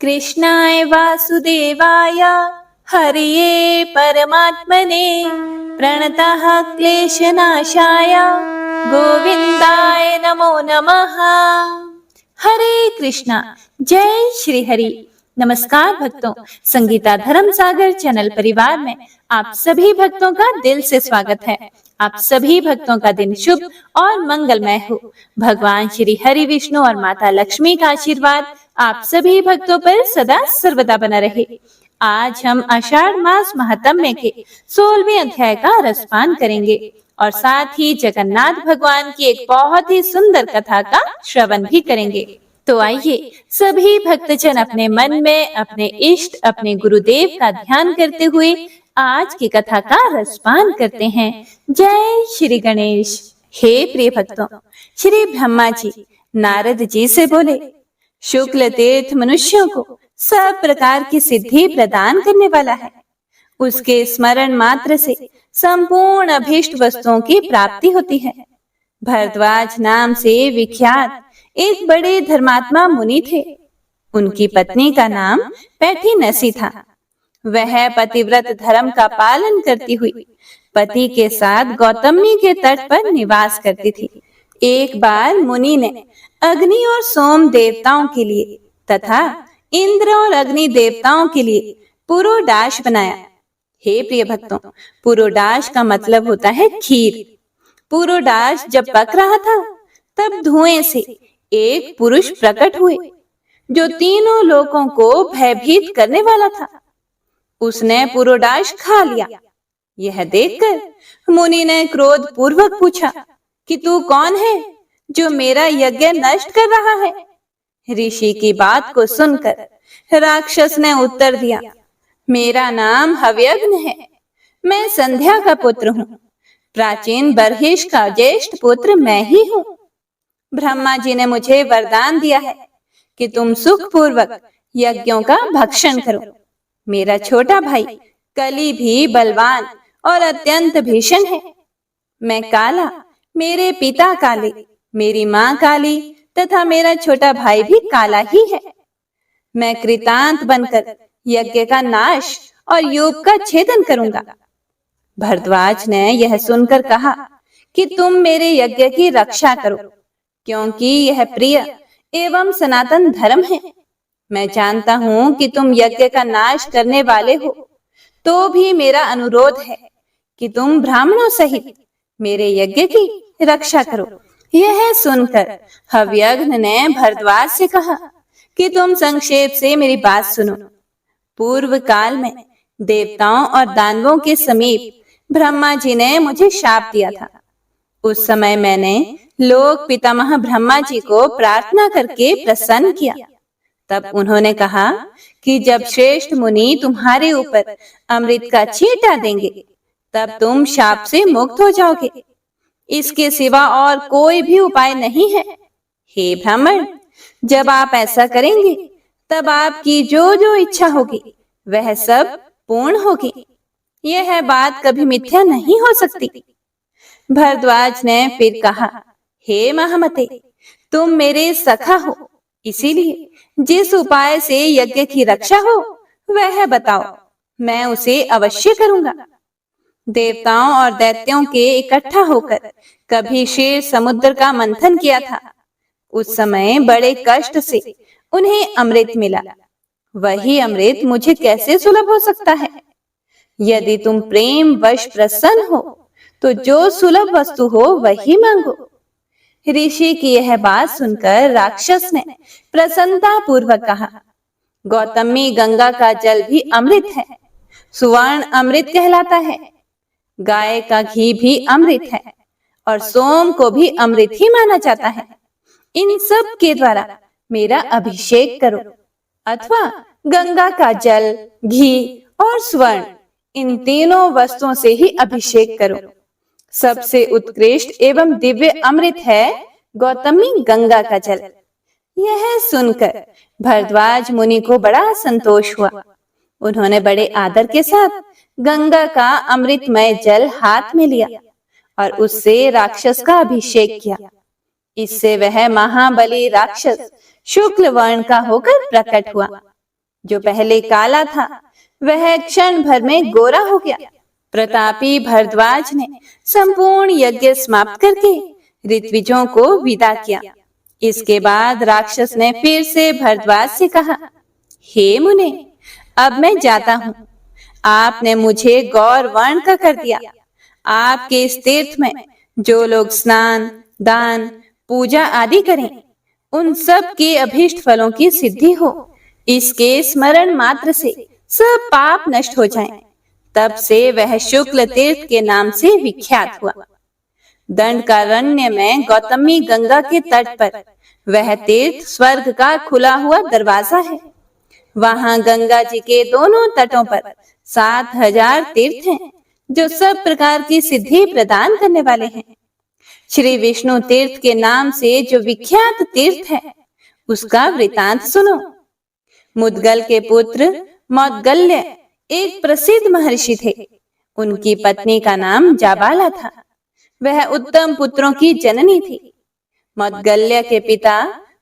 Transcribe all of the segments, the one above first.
कृष्णाय वासुदेवाय हरये परमात्मने प्रणतः क्लेशनाशाय गोविंदाय नमो नमः। हरे कृष्णा। जय श्री हरि। नमस्कार भक्तों, संगीता धर्म सागर चैनल परिवार में आप सभी भक्तों का दिल से स्वागत है। आप सभी भक्तों का दिन शुभ और मंगलमय हो। भगवान श्री हरि विष्णु और माता लक्ष्मी का आशीर्वाद आप सभी भक्तों पर सदा सर्वदा बना रहे। आज हम आषाढ़ मास महात्म्य के 16वें अध्याय का रसपान करेंगे और साथ ही जगन्नाथ भगवान की एक बहुत ही सुंदर कथा का श्रवण भी करेंगे। तो आइए सभी भक्तजन अपने मन में अपने इष्ट अपने गुरुदेव का ध्यान करते हुए आज की कथा का रसपान करते हैं। जय श्री गणेश। हे प्रिय भक्तों, श्री ब्रह्मा जी नारद जी से बोले, शुक्ल तीर्थ मनुष्यों को सब प्रकार की सिद्धि प्रदान करने वाला है। उसके स्मरण मात्र से संपूर्ण अभीष्ट वस्तुओं की प्राप्ति होती है। भरद्वाज नाम से विख्यात एक बड़े धर्मात्मा मुनि थे। उनकी पत्नी का नाम पैठीनसी था। वह पतिव्रत धर्म का पालन करती हुई पति के साथ गौतमी के तट पर निवास करती थी। एक बार मुनि ने अग्नि और सोम देवताओं के लिए तथा इंद्र और अग्नि देवताओं के लिए पुरोडाश बनाया। हे प्रिय भक्तों, पुरोडाश का मतलब होता है खीर। पुरोडाश जब पक रहा था तब धुएं से एक पुरुष प्रकट हुए जो तीनों लोगों को भयभीत करने वाला था। उसने पुरोडाश खा लिया। यह देखकर मुनि ने क्रोध पूर्वक पूछा कि तू कौन है जो मेरा यज्ञ नष्ट कर रहा है? ऋषि की बात को सुनकर राक्षस ने उत्तर दिया, मेरा नाम हव्यग्न है। मैं संध्या का पुत्र हूँ। प्राचीन बर्हिष का ज्येष्ठ पुत्र मैं ही हूँ। ब्रह्मा जी ने मुझे वरदान दिया है कि तुम सुख पूर्वक यज्ञों का भक्षण करो। मेरा छोटा भाई कली भी बलवान और अत्यंत भीषण है। मैं काला, मेरे पिता काले, मेरी माँ काली तथा मेरा छोटा भाई भी काला ही है। मैं कृतांत बनकर यज्ञ का नाश और योग का छेदन करूंगा। भरद्वाज ने यह सुनकर कहा कि तुम मेरे यज्ञ की रक्षा करो, क्योंकि यह प्रिय एवं सनातन धर्म है। मैं जानता हूँ कि तुम यज्ञ का नाश करने वाले हो, तो भी मेरा अनुरोध है कि तुम ब्राह्मणों सहित मेरे यज्ञ की रक्षा करो। यह सुनकर हव्यग्न ने भरद्वाज से कहा कि तुम संक्षेप से मेरी बात सुनो। पूर्व काल में देवताओं और दानवों के समीप ब्रह्मा जी ने मुझे शाप दिया था। उस समय मैंने लोक पितामह ब्रह्मा जी को प्रार्थना करके प्रसन्न किया। तब उन्होंने कहा कि जब श्रेष्ठ मुनि तुम्हारे ऊपर अमृत का छींटा देंगे तब तुम शाप से मुक्त हो जाओगे। इसके सिवा और कोई भी उपाय नहीं है। हे ब्राह्मण, जब आप ऐसा करेंगे तब आपकी जो जो इच्छा होगी वह सब पूर्ण होगी। यह बात कभी मिथ्या नहीं हो सकती। भरद्वाज ने फिर कहा, हे महामते, तुम मेरे सखा हो, इसीलिए जिस उपाय से यज्ञ की रक्षा हो वह बताओ, मैं उसे अवश्य करूंगा। देवताओं और दैत्यों के इकट्ठा होकर कभी क्षीर समुद्र का मंथन किया था। उस समय बड़े कष्ट से उन्हें अमृत मिला। वही अमृत मुझे कैसे सुलभ हो सकता है? यदि तुम प्रेम वश प्रसन्न हो तो जो सुलभ वस्तु हो वही मांगो। ऋषि की यह बात सुनकर राक्षस ने प्रसन्नता पूर्वक कहा, गौतमी गंगा का जल भी अमृत है, सुवर्ण अमृत कहलाता है। गाय का घी भी अमृत है और सोम को भी अमृत ही माना जाता है। इन सब के द्वारा मेरा अभिषेक करो, अथवा गंगा का जल, घी और स्वर्ण, इन तीनों वस्तुओं से ही अभिषेक करो। सबसे उत्कृष्ट एवं दिव्य अमृत है गौतमी गंगा का जल। यह सुनकर भरद्वाज मुनि को बड़ा संतोष हुआ। उन्होंने बड़े आदर के साथ गंगा का अमृतमय जल हाथ में लिया और उससे राक्षस का अभिषेक किया। इससे वह महाबली राक्षस शुक्ल वर्ण का होकर प्रकट हुआ। जो पहले काला था वह क्षण भर में गोरा हो गया। प्रतापी भरद्वाज ने संपूर्ण यज्ञ समाप्त करके ऋत्विजों को विदा किया। इसके बाद राक्षस ने फिर से भरद्वाज से कहा, हे मुने, अब मैं जाता हूँ। आपने मुझे गौर वर्ण का कर दिया। आपके इस तीर्थ में जो लोग स्नान, दान, पूजा आदि करें, उन सब के अभीष्ट फलों की सिद्धि हो। इसके स्मरण मात्र से सब पाप नष्ट हो जाएं। तब से वह शुक्ल तीर्थ के नाम से विख्यात हुआ। दंडकारण्य में गौतमी गंगा के तट पर वह तीर्थ स्वर्ग का खुला हुआ दरवाजा है। वहां गंगा जी के दोनों तटों पर 7,000 तीर्थ हैं, जो सब प्रकार की सिद्धि प्रदान करने वाले हैं। श्री विष्णु तीर्थ के नाम से जो विख्यात तीर्थ है, उसका वृतांत सुनो। मुद्गल के पुत्र मौद्गल्य एक प्रसिद्ध महर्षि थे। उनकी पत्नी का नाम जाबाला था। वह उत्तम पुत्रों की जननी थी। मौद्गल्य के पिता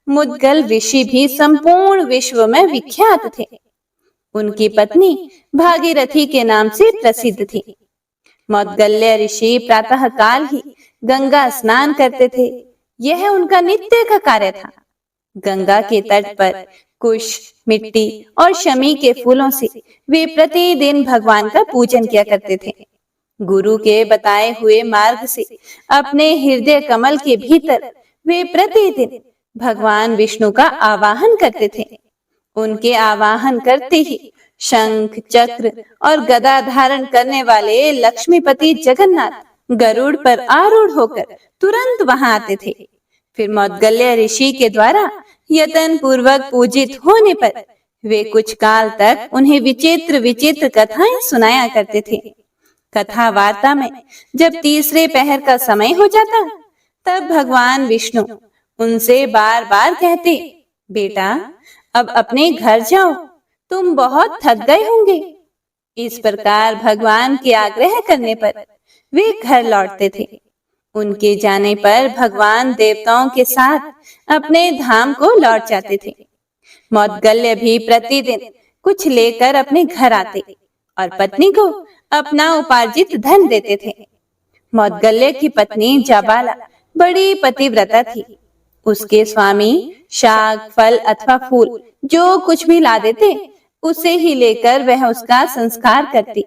मुद्गल ऋषि भी संपूर्ण विश्व में विख्यात थे। उनकी पत्नी भागीरथी के नाम से प्रसिद्ध थी। मौद्गल्य ऋषि प्रातः काल ही गंगा स्नान करते थे। यह उनका नित्य का कार्य था। गंगा के तट पर कुश, मिट्टी और शमी के फूलों से वे प्रतिदिन भगवान का पूजन किया करते थे। गुरु के बताए हुए मार्ग से अपने हृदय कमल के भीतर वे प्रतिदिन भगवान विष्णु का आवाहन करते थे। उनके आवाहन करते ही शंख, चक्र और गदा धारण करने वाले लक्ष्मीपति जगन्नाथ गरुड़ पर आरूढ़ होकर तुरंत वहां आते थे। फिर मौद्गल्य ऋषि के द्वारा यतन पूर्वक पूजित होने पर वे कुछ काल तक उन्हें विचित्र विचित्र कथाएं सुनाया करते थे। कथा वार्ता में जब तीसरे पहर का समय हो जाता, तब भगवान विष्णु उनसे बार बार कहते, बेटा, अब अपने घर जाओ, तुम बहुत थक गए होंगे। इस प्रकार भगवान के आग्रह करने पर वे घर लौटते थे। उनके जाने पर भगवान देवताओं के साथ अपने धाम को लौट जाते थे। मौद्गल्य भी प्रतिदिन कुछ लेकर अपने घर आते और पत्नी को अपना उपार्जित धन देते थे। मौद्गल्य की पत्नी जाबाला बड़ी पतिव्रता थी। उसके स्वामी शाक, फल अथवा फूल जो कुछ भी ला देते, उसे ही लेकर वह उसका संस्कार करती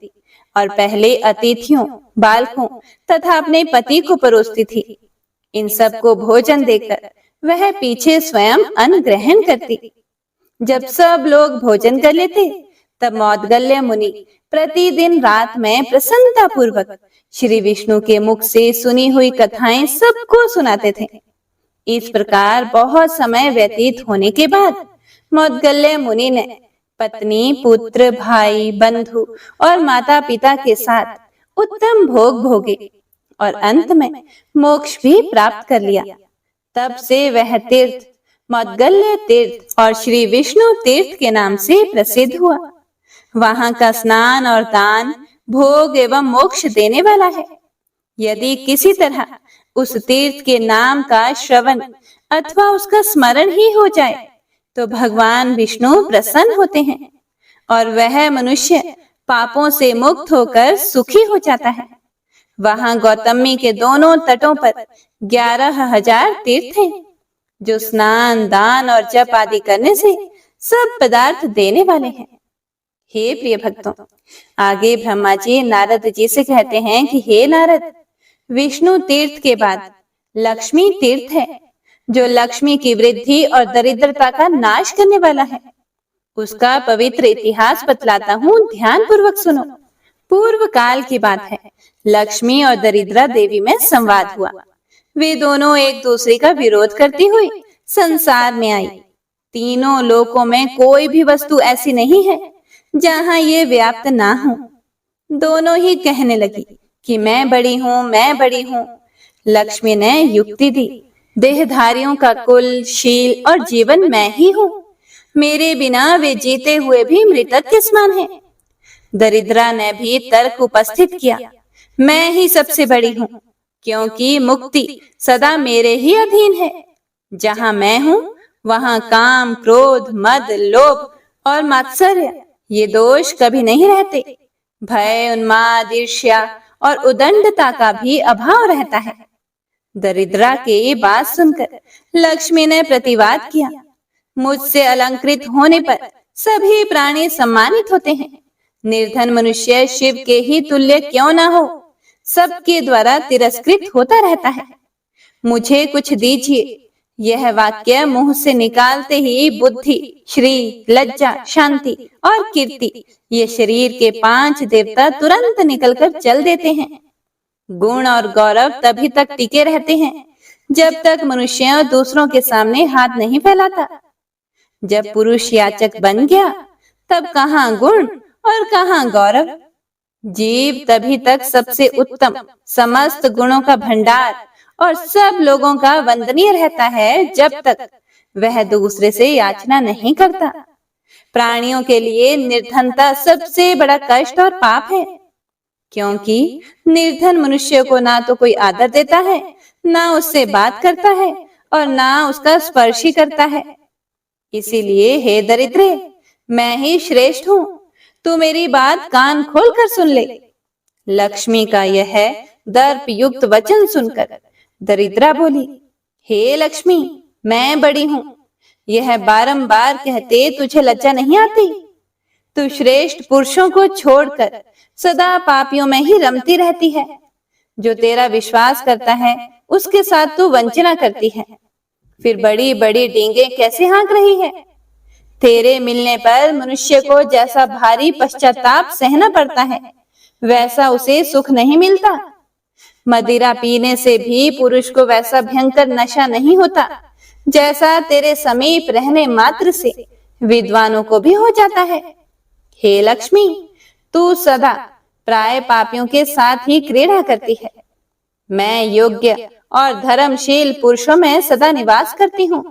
और पहले अतिथियों, बालकों तथा अपने पति को परोसती थी। इन सब को भोजन देकर वह पीछे स्वयं अन्न ग्रहण करती। जब सब लोग भोजन कर लेते, तब मौद्गल्य मुनि प्रतिदिन रात में प्रसन्नता पूर्वक श्री विष्णु के मुख से सुनी हुई कथाएं सबको सुनाते थे। इस प्रकार बहुत समय व्यतीत होने के बाद मौद्गल्य मुनि ने पत्नी, पुत्र, भाई, बंधु और माता पिता के साथ उत्तम भोग भोगे और अंत में मोक्ष भी प्राप्त कर लिया। तब से वह तीर्थ मौद्गल्य तीर्थ और श्री विष्णु तीर्थ के नाम से प्रसिद्ध हुआ। वहां का स्नान और दान भोग एवं मोक्ष देने वाला है। यदि किसी तरह उस तीर्थ के नाम का श्रवण अथवा उसका स्मरण ही हो जाए, तो भगवान विष्णु प्रसन्न होते हैं और वह मनुष्य पापों से मुक्त होकर सुखी हो जाता है। वहां गौतमी के दोनों तटों पर 11,000 तीर्थ हैं, जो स्नान, दान और जप आदि करने से सब पदार्थ देने वाले हैं। हे प्रिय भक्तों, आगे ब्रह्मा जी नारद जी से कहते हैं कि हे नारद, विष्णु तीर्थ के बाद लक्ष्मी तीर्थ है, जो लक्ष्मी की वृद्धि और दरिद्रता का नाश करने वाला है। उसका पवित्र इतिहास बतलाता हूँ, ध्यान पूर्वक सुनो। पूर्व काल की बात है। लक्ष्मी और दरिद्रा देवी में संवाद हुआ। वे दोनों एक दूसरे का विरोध करती हुई संसार में आई। तीनों लोकों में कोई भी वस्तु ऐसी नहीं है जहाँ ये व्याप्त ना हो। दोनों ही कहने लगी कि मैं बड़ी हूँ, मैं बड़ी हूँ। लक्ष्मी ने युक्ति दी, देहधारियों का कुल, शील और जीवन मैं ही हूँ। मेरे बिना वे जीते हुए भी मृतक के समान हैं। दरिद्रा ने भी तर्क उपस्थित किया, मैं ही सबसे बड़ी हूँ, क्योंकि मुक्ति सदा मेरे ही अधीन है। जहाँ मैं हूँ, वहाँ काम, क्रोध, मद, लोभ और मात्सर्य, ये दोष कभी नहीं रहते। भय, उन्माद, ईर्ष्या और उदंडता का भी अभाव रहता है। दरिद्रा की बात सुनकर लक्ष्मी ने प्रतिवाद किया, मुझसे अलंकृत होने पर सभी प्राणी सम्मानित होते हैं। निर्धन मनुष्य शिव के ही तुल्य क्यों ना हो, सबके द्वारा तिरस्कृत होता रहता है। मुझे कुछ दीजिए। यह वाक्य मुंह से निकालते ही बुद्धि, श्री, लज्जा, शांति और कीर्ति, ये शरीर के 5 देवता तुरंत निकलकर चल देते हैं। गुण और गौरव तभी तक टिके रहते हैं जब तक मनुष्य दूसरों के सामने हाथ नहीं फैलाता। जब पुरुष याचक बन गया, तब कहाँ गुण और कहाँ गौरव। जीव तभी तक सबसे उत्तम, समस्त गुणों का भंडार और सब लोगों का वंदनीय रहता है जब तक वह दूसरे से याचना नहीं करता। प्राणियों के लिए निर्धनता सबसे बड़ा कष्ट और पाप है, क्योंकि निर्धन मनुष्य को ना तो कोई आदर देता है, ना उससे बात करता है और ना उसका स्पर्श ही करता है। इसीलिए हे दरिद्रे, मैं ही श्रेष्ठ हूँ, तू मेरी बात कान खोलकर सुन ले। लक्ष्मी का यह दर्प युक्त वचन सुनकर दरिद्रा बोली, हे लक्ष्मी, मैं बड़ी हूँ, यह बारंबार कहते तुझे लज्जा नहीं आती? तू श्रेष्ठ पुरुषों को छोड़कर सदा पापियों में ही रमती रहती है। जो तेरा विश्वास करता है उसके साथ तू वंचना करती है। फिर बड़ी बड़ी डींगे कैसे हाँक रही है? तेरे मिलने पर मनुष्य को जैसा भारी पश्चाताप सहना पड़ता है, वैसा उसे सुख नहीं मिलता। मदिरा पीने से भी पुरुष को वैसा भयंकर नशा नहीं होता जैसा तेरे समीप रहने मात्र से विद्वानों को भी हो जाता है। हे लक्ष्मी, तू सदा प्राय पापियों के साथ ही क्रीड़ा करती है। मैं योग्य और धर्मशील पुरुषों में सदा निवास करती हूँ।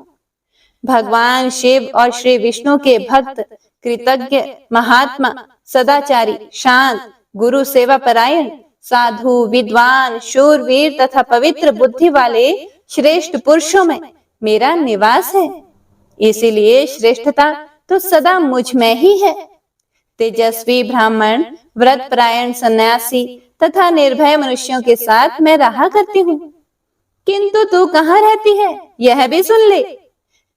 भगवान शिव और श्री विष्णु के भक्त, कृतज्ञ, महात्मा, सदाचारी, शांत, गुरु सेवा परायण, साधु, विद्वान, शूरवीर तथा पवित्र बुद्धि वाले श्रेष्ठ पुरुषों में मेरा निवास है। इसीलिए श्रेष्ठता तो सदा मुझ में ही है। तेजस्वी ब्राह्मण, व्रत परायण सन्यासी तथा निर्भय मनुष्यों के साथ मैं रहा करती हूँ। किंतु तू कहाँ रहती है, यह भी सुन ले।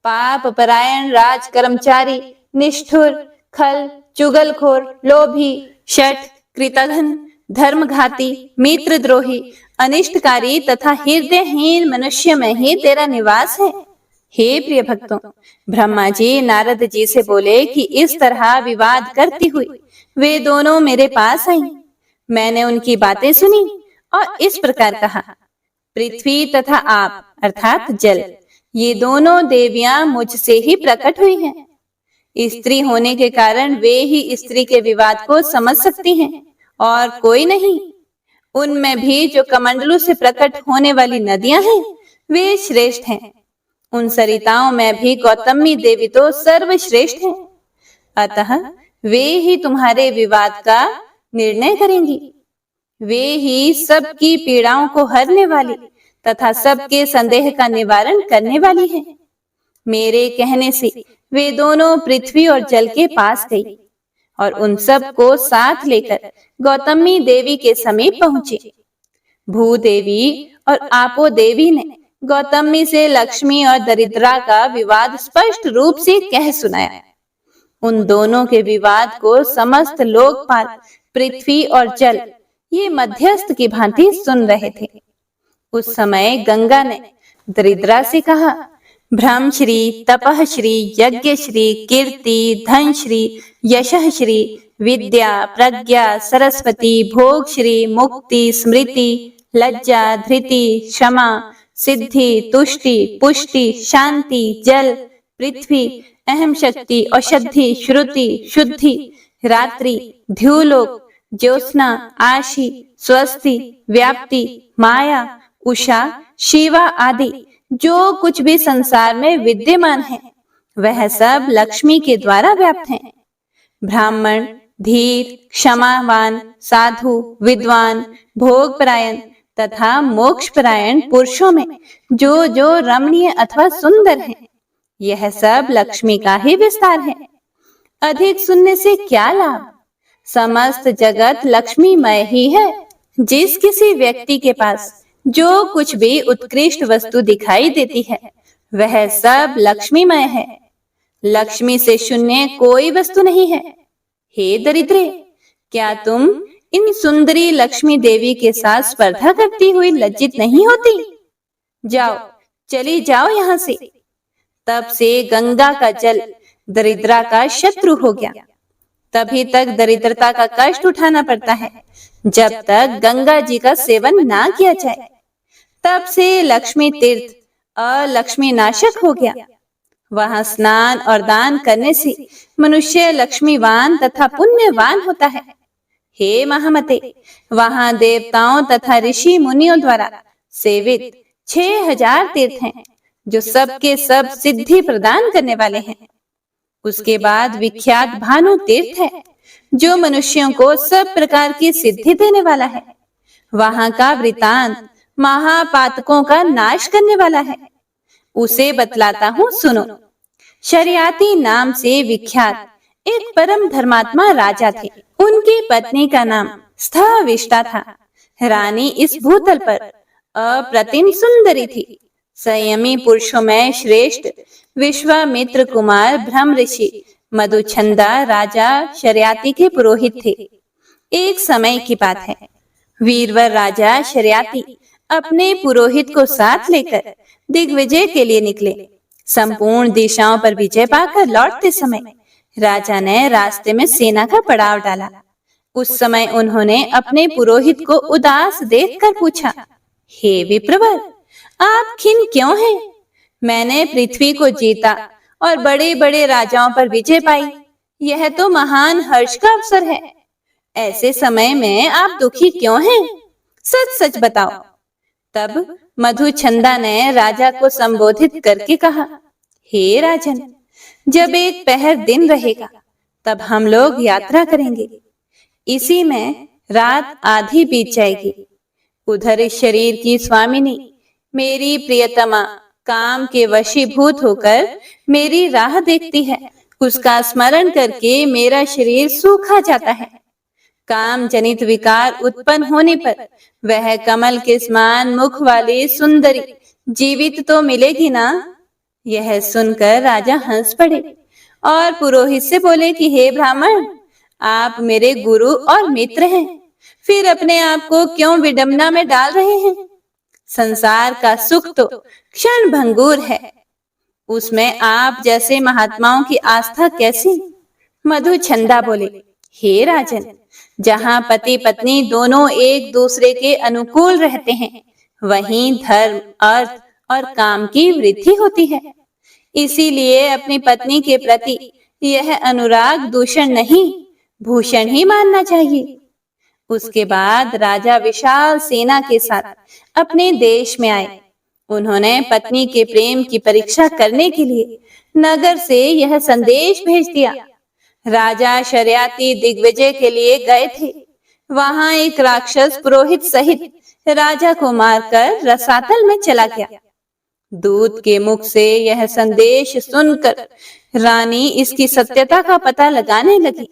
पाप परायण राज कर्मचारी, निष्ठुर, खल, चुगलखोर, लोभी, शठ, कृतघ्न, धर्मघाती, मित्रद्रोही, अनिष्टकारी तथा हृदयहीन मनुष्य में ही तेरा निवास है। हे प्रिय भक्तों, ब्रह्मा जी नारद जी से बोले कि इस तरह विवाद करती हुई वे दोनों मेरे पास आई। मैंने उनकी बातें सुनी और इस प्रकार कहा, पृथ्वी तथा आप अर्थात जल, ये दोनों देवियां मुझसे ही प्रकट हुई हैं। स्त्री होने के कारण वे ही स्त्री के विवाद को समझ सकती हैं और कोई नहीं। उनमें भी जो कमंडलू से प्रकट होने वाली नदियां हैं, वे श्रेष्ठ हैं। उन सरिताओं में भी गौतमी देवी तो सर्वश्रेष्ठ हैं। अतः वे ही तुम्हारे विवाद का निर्णय करेंगी। वे ही सबकी पीड़ाओं को हरने वाली तथा सबके संदेह का निवारण करने वाली हैं। मेरे कहने से वे दोनों पृथ्वी और जल के पास गई और उन सब को साथ लेकर गौतमी देवी के समीप पहुंचे। भूदेवी और आपो देवी ने गौतमी से लक्ष्मी और दरिद्रा का विवाद स्पष्ट रूप से कह सुनाया। उन दोनों के विवाद को समस्त लोकपाल, पृथ्वी और जल ये मध्यस्थ की भांति सुन रहे थे। उस समय गंगा ने दरिद्रा से कहा, ब्रह्मश्री, तपःश्री, यज्ञश्री, कीर्ति, धनश्री, यशःश्री, विद्या, प्रज्ञा, सरस्वती, भोगश्री, मुक्ति, स्मृति, लज्जा, धृति, क्षमा, सिद्धि, तुष्टि, पुष्टि, शांति, जल, पृथ्वी, अहम शक्ति, औषधि, श्रुति, शुद्धि, रात्रि, ध्युलोक, ज्योत्स्ना, आशी, स्वस्ति, व्याप्ति, माया, उषा, शिवा आदि जो कुछ भी संसार में विद्यमान है, वह सब लक्ष्मी के द्वारा व्याप्त है। ब्राह्मण, धीर, क्षमावान, साधु, विद्वान, भोगपरायण तथा मोक्षपरायण पुरुषों में जो जो रमणीय अथवा सुंदर है, यह सब लक्ष्मी का ही विस्तार है। अधिक सुनने से क्या लाभ? समस्त जगत लक्ष्मीमय ही है। जिस किसी व्यक्ति के पास जो कुछ भी उत्कृष्ट वस्तु दिखाई देती है, वह सब लक्ष्मीमय है। लक्ष्मी से शून्य कोई वस्तु नहीं है। हे दरिद्रे, क्या तुम इन सुंदरी लक्ष्मी देवी के साथ स्पर्धा करती हुई लज्जित नहीं होती? जाओ, चली जाओ यहाँ से। तब से गंगा का जल दरिद्रा का शत्रु हो गया। तभी तक दरिद्रता का कष्ट उठाना पड़ता है, जब तक गंगा जी का सेवन ना किया जाए। तब से लक्ष्मी तीर्थ अलक्ष्मी नाशक हो गया। वहां स्नान और दान करने से मनुष्य लक्ष्मीवान तथा पुण्यवान होता है। हे महामते, वहां देवताओं तथा ऋषि मुनियों द्वारा सेवित 6000 तीर्थ हैं, जो सबके सब सिद्धि प्रदान करने वाले हैं। उसके बाद विख्यात भानु तीर्थ है, जो मनुष्यों को सब प्रकार की सिद्धि देने वाला है। वहां का वृतांत महापातकों का नाश करने वाला है। उसे बतलाता हूँ, सुनो। शरियाती नाम से विख्यात एक परम धर्मात्मा राजा थे। उनकी पत्नी का नाम स्थविष्टा था। रानी इस भूतल पर अप्रतिम सुंदरी थी। संयमी पुरुषों में श्रेष्ठ विश्वामित्र कुमार ब्रह्म ऋषि मधुचंदा राजा शरियाती के पुरोहित थे। एक समय की बात है, वीरवर राजा शरियाती अपने पुरोहित को साथ लेकर दिग्विजय के लिए निकले। संपूर्ण दिशाओं पर विजय पाकर लौटते समय राजा ने रास्ते में सेना का पड़ाव डाला। उस समय उन्होंने अपने पुरोहित को उदास देखकर पूछा, हे विप्रवर, आप खिन्न क्यों हैं? मैंने पृथ्वी को जीता और बड़े बड़े राजाओं पर विजय पाई। यह तो महान हर्ष का अवसर है। ऐसे समय में आप दुखी क्यों हैं? सच सच बताओ। तब मधुचंदा ने राजा को संबोधित करके कहा, हे राजन, जब एक पहर दिन रहेगा तब हम लोग यात्रा करेंगे। इसी में रात आधी बीत जाएगी। उधर इस शरीर की स्वामिनी मेरी प्रियतमा काम के वशीभूत होकर मेरी राह देखती है। उसका स्मरण करके मेरा शरीर सूखा जाता है। काम जनित विकार उत्पन्न होने पर वह कमल के समान मुख वाली सुंदरी जीवित तो मिलेगी ना? यह सुनकर राजा हंस पड़े और पुरोहित से बोले कि हे ब्राह्मण, आप मेरे गुरु और मित्र हैं, फिर अपने आप को क्यों विडंबना में डाल रहे हैं? संसार का सुख तो क्षण भंगुर है, उसमें आप जैसे महात्माओं की आस्था कैसी? मधुचंदा बोले, हे राजन, जहाँ पति पत्नी दोनों एक दूसरे के अनुकूल रहते हैं, वहीं धर्म, अर्थ और काम की वृद्धि होती है। इसीलिए अपनी पत्नी के प्रति यह अनुराग दूषण नहीं, भूषण ही मानना चाहिए। उसके बाद राजा विशाल सेना के साथ अपने देश में आए। उन्होंने पत्नी के प्रेम की परीक्षा करने के लिए नगर से यह संदेश भेज दिया। राजा शरियाती दिग्विजय के लिए गए थे। वहां एक राक्षस पुरोहित सहित राजा को मारकर रसातल में चला गया। दूत के मुख से यह संदेश सुनकर रानी इसकी सत्यता का पता लगाने लगी,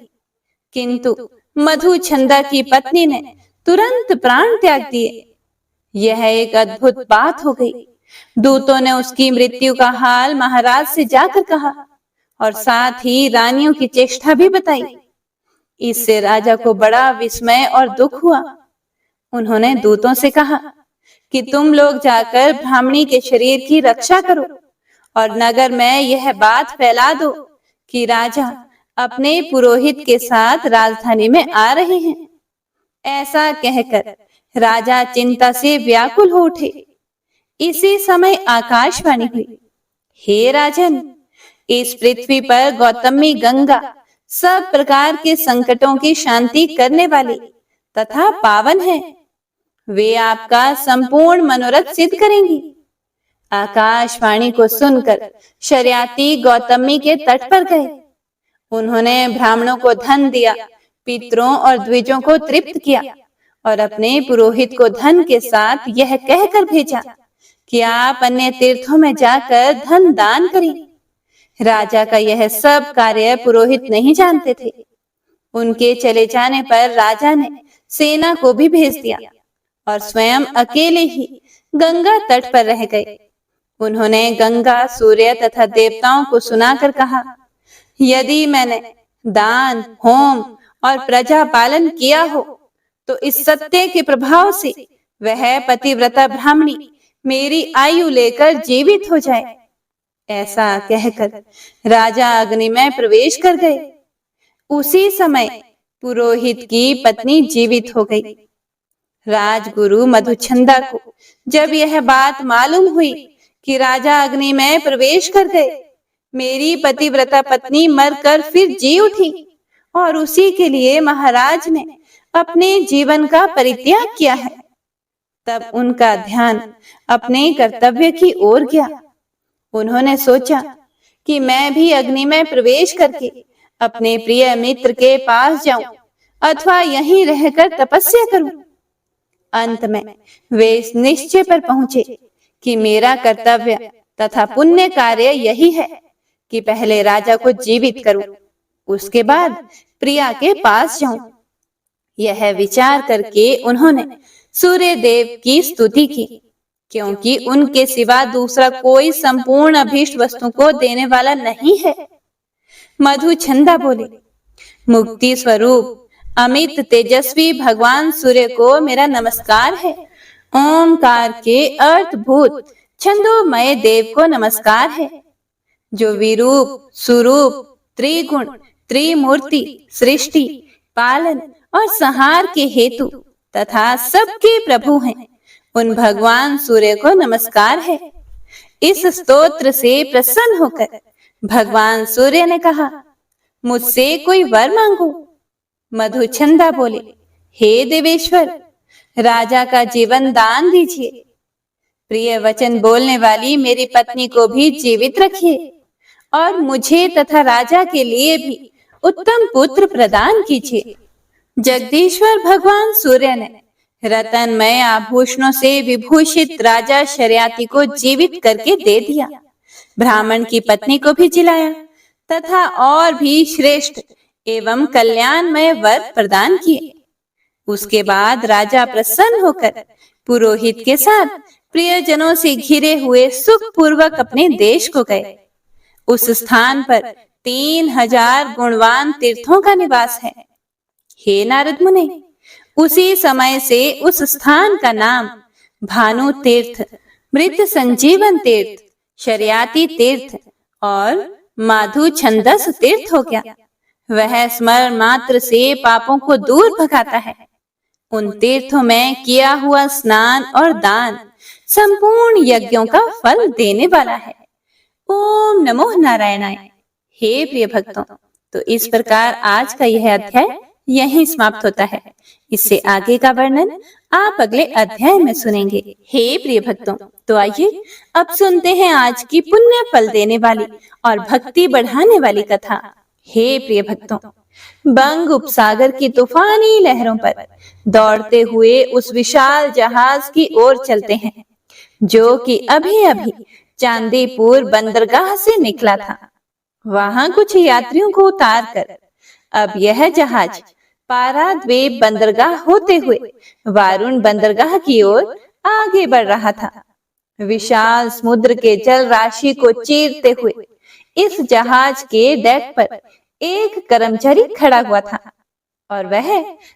किंतु मधुचंदा की पत्नी ने तुरंत प्राण त्याग दिए। यह एक अद्भुत बात हो गई। दूतों ने उसकी मृत्यु का हाल महाराज से जाकर कहा और साथ ही रानियों की चेष्टा भी बताई। इससे राजा को बड़ा विस्मय और दुख हुआ। उन्होंने दूतों से कहा कि तुम लोग जाकर ब्राह्मणी के शरीर की रक्षा करो और नगर में यह बात फैला दो कि राजा अपने पुरोहित के साथ राजधानी में आ रहे हैं। ऐसा कहकर राजा चिंता से व्याकुल हो उठे। इसी समय आकाशवाणी हुई, हे राजन, इस पृथ्वी पर गौतमी गंगा सब प्रकार के संकटों की शांति करने वाली तथा पावन है। वे आपका संपूर्ण मनोरथ सिद्ध करेंगी। आकाशवाणी को सुनकर शरियाती गौतमी के तट पर गए। उन्होंने ब्राह्मणों को धन दिया, पितरों और द्विजों को तृप्त किया और अपने पुरोहित को धन के साथ यह कहकर भेजा कि आप अन्य तीर्थों में जाकर धन दान करें। राजा का यह सब कार्य पुरोहित नहीं जानते थे। उनके चले जाने पर राजा ने सेना को भी भेज दिया और स्वयं अकेले ही गंगा तट पर रह गए। उन्होंने गंगा, सूर्य तथा देवताओं को सुनाकर कहा, यदि मैंने दान, होम और प्रजा पालन किया हो तो इस सत्य के प्रभाव से वह पतिव्रता ब्राह्मणी मेरी आयु लेकर जीवित हो जाए। ऐसा कहकर राजा अग्नि में प्रवेश कर गए। उसी समय पुरोहित की पत्नी जीवित हो गई। राजगुरु मधुचंदा को जब यह बात मालूम हुई कि राजा अग्नि में प्रवेश कर गए, मेरी पतिव्रता पत्नी मरकर फिर जी उठी और उसी के लिए महाराज ने अपने जीवन का परित्याग किया है, तब उनका ध्यान अपने कर्तव्य की ओर गया। उन्होंने सोचा कि मैं भी अग्नि में प्रवेश करके अपने प्रिय मित्र के पास जाऊं अथवा यहीं रहकर तपस्या करूं। अंत में वे इस निश्चय पर पहुंचे कि मेरा कर्तव्य तथा पुण्य कार्य यही है कि पहले राजा को जीवित करूं, उसके बाद प्रिया के पास जाऊं। यह विचार करके उन्होंने सूर्य देव की स्तुति की, क्योंकि उनके सिवा दूसरा कोई संपूर्ण अभीष्ट वस्तु को देने वाला नहीं है। मधुचंदा बोले, मुक्ति स्वरूप अमित तेजस्वी भगवान सूर्य को मेरा नमस्कार है। ओमकार के अर्थभूत छंदोमय देव को नमस्कार है, जो विरूप, सुरूप, त्रिगुण, त्रिमूर्ति, सृष्टि, पालन और संहार के हेतु तथा सबके प्रभु हैं। उन भगवान सूर्य को नमस्कार है। इस स्तोत्र से प्रसन्न होकर भगवान सूर्य ने कहा, मुझसे कोई वर मांगो। मधुचंदा बोले, हे देवेश्वर, राजा का जीवन दान दीजिए। प्रिय वचन बोलने वाली मेरी पत्नी को भी जीवित रखिए और मुझे तथा राजा के लिए भी उत्तम पुत्र प्रदान कीजिए। जगदीश्वर भगवान सूर्य ने रतनमय आभूषणों से विभूषित राजा शर्याती को जीवित करके दे दिया। ब्राह्मण की पत्नी को भी जिलाया तथा और भी श्रेष्ठ एवं कल्याणमय वर प्रदान किए। उसके बाद राजा प्रसन्न होकर पुरोहित के साथ प्रियजनों से घिरे हुए सुखपूर्वक अपने देश को गए। उस स्थान पर 3000 गुणवान तीर्थों का निवास है। हे नारद मुनि, उसी समय से उस स्थान का नाम भानु तीर्थ, मृत संजीवन तीर्थ, शर्याती तीर्थ और माधु छंदस तीर्थ हो गया। वह स्मरण मात्र से पापों को दूर भगाता है। उन तीर्थों में किया हुआ स्नान और दान संपूर्ण यज्ञों का फल देने वाला है। ओम नमो नारायणाय। हे प्रिय भक्तों, तो इस प्रकार आज का यह अध्याय यहीं समाप्त होता है। इससे आगे का वर्णन आप अगले अध्याय में सुनेंगे। हे प्रिय भक्तों, तो आइए अब सुनते हैं आज की पुण्य फल देने वाली और भक्ति बढ़ाने वाली कथा। हे प्रिय भक्तों, बंग उपसागर की तूफानी लहरों पर दौड़ते हुए उस विशाल जहाज की ओर चलते हैं, जो कि अभी अभी चांदीपुर बंदरगाह से निकला था। वहां कुछ यात्रियों को उतारकर अब यह जहाज पाराद्वीप बंदरगाह होते हुए वारुण बंदरगाह की ओर आगे बढ़ रहा था। विशाल समुद्र के जल राशि को चीरते हुए इस जहाज के डेक पर एक कर्मचारी खड़ा हुआ था और वह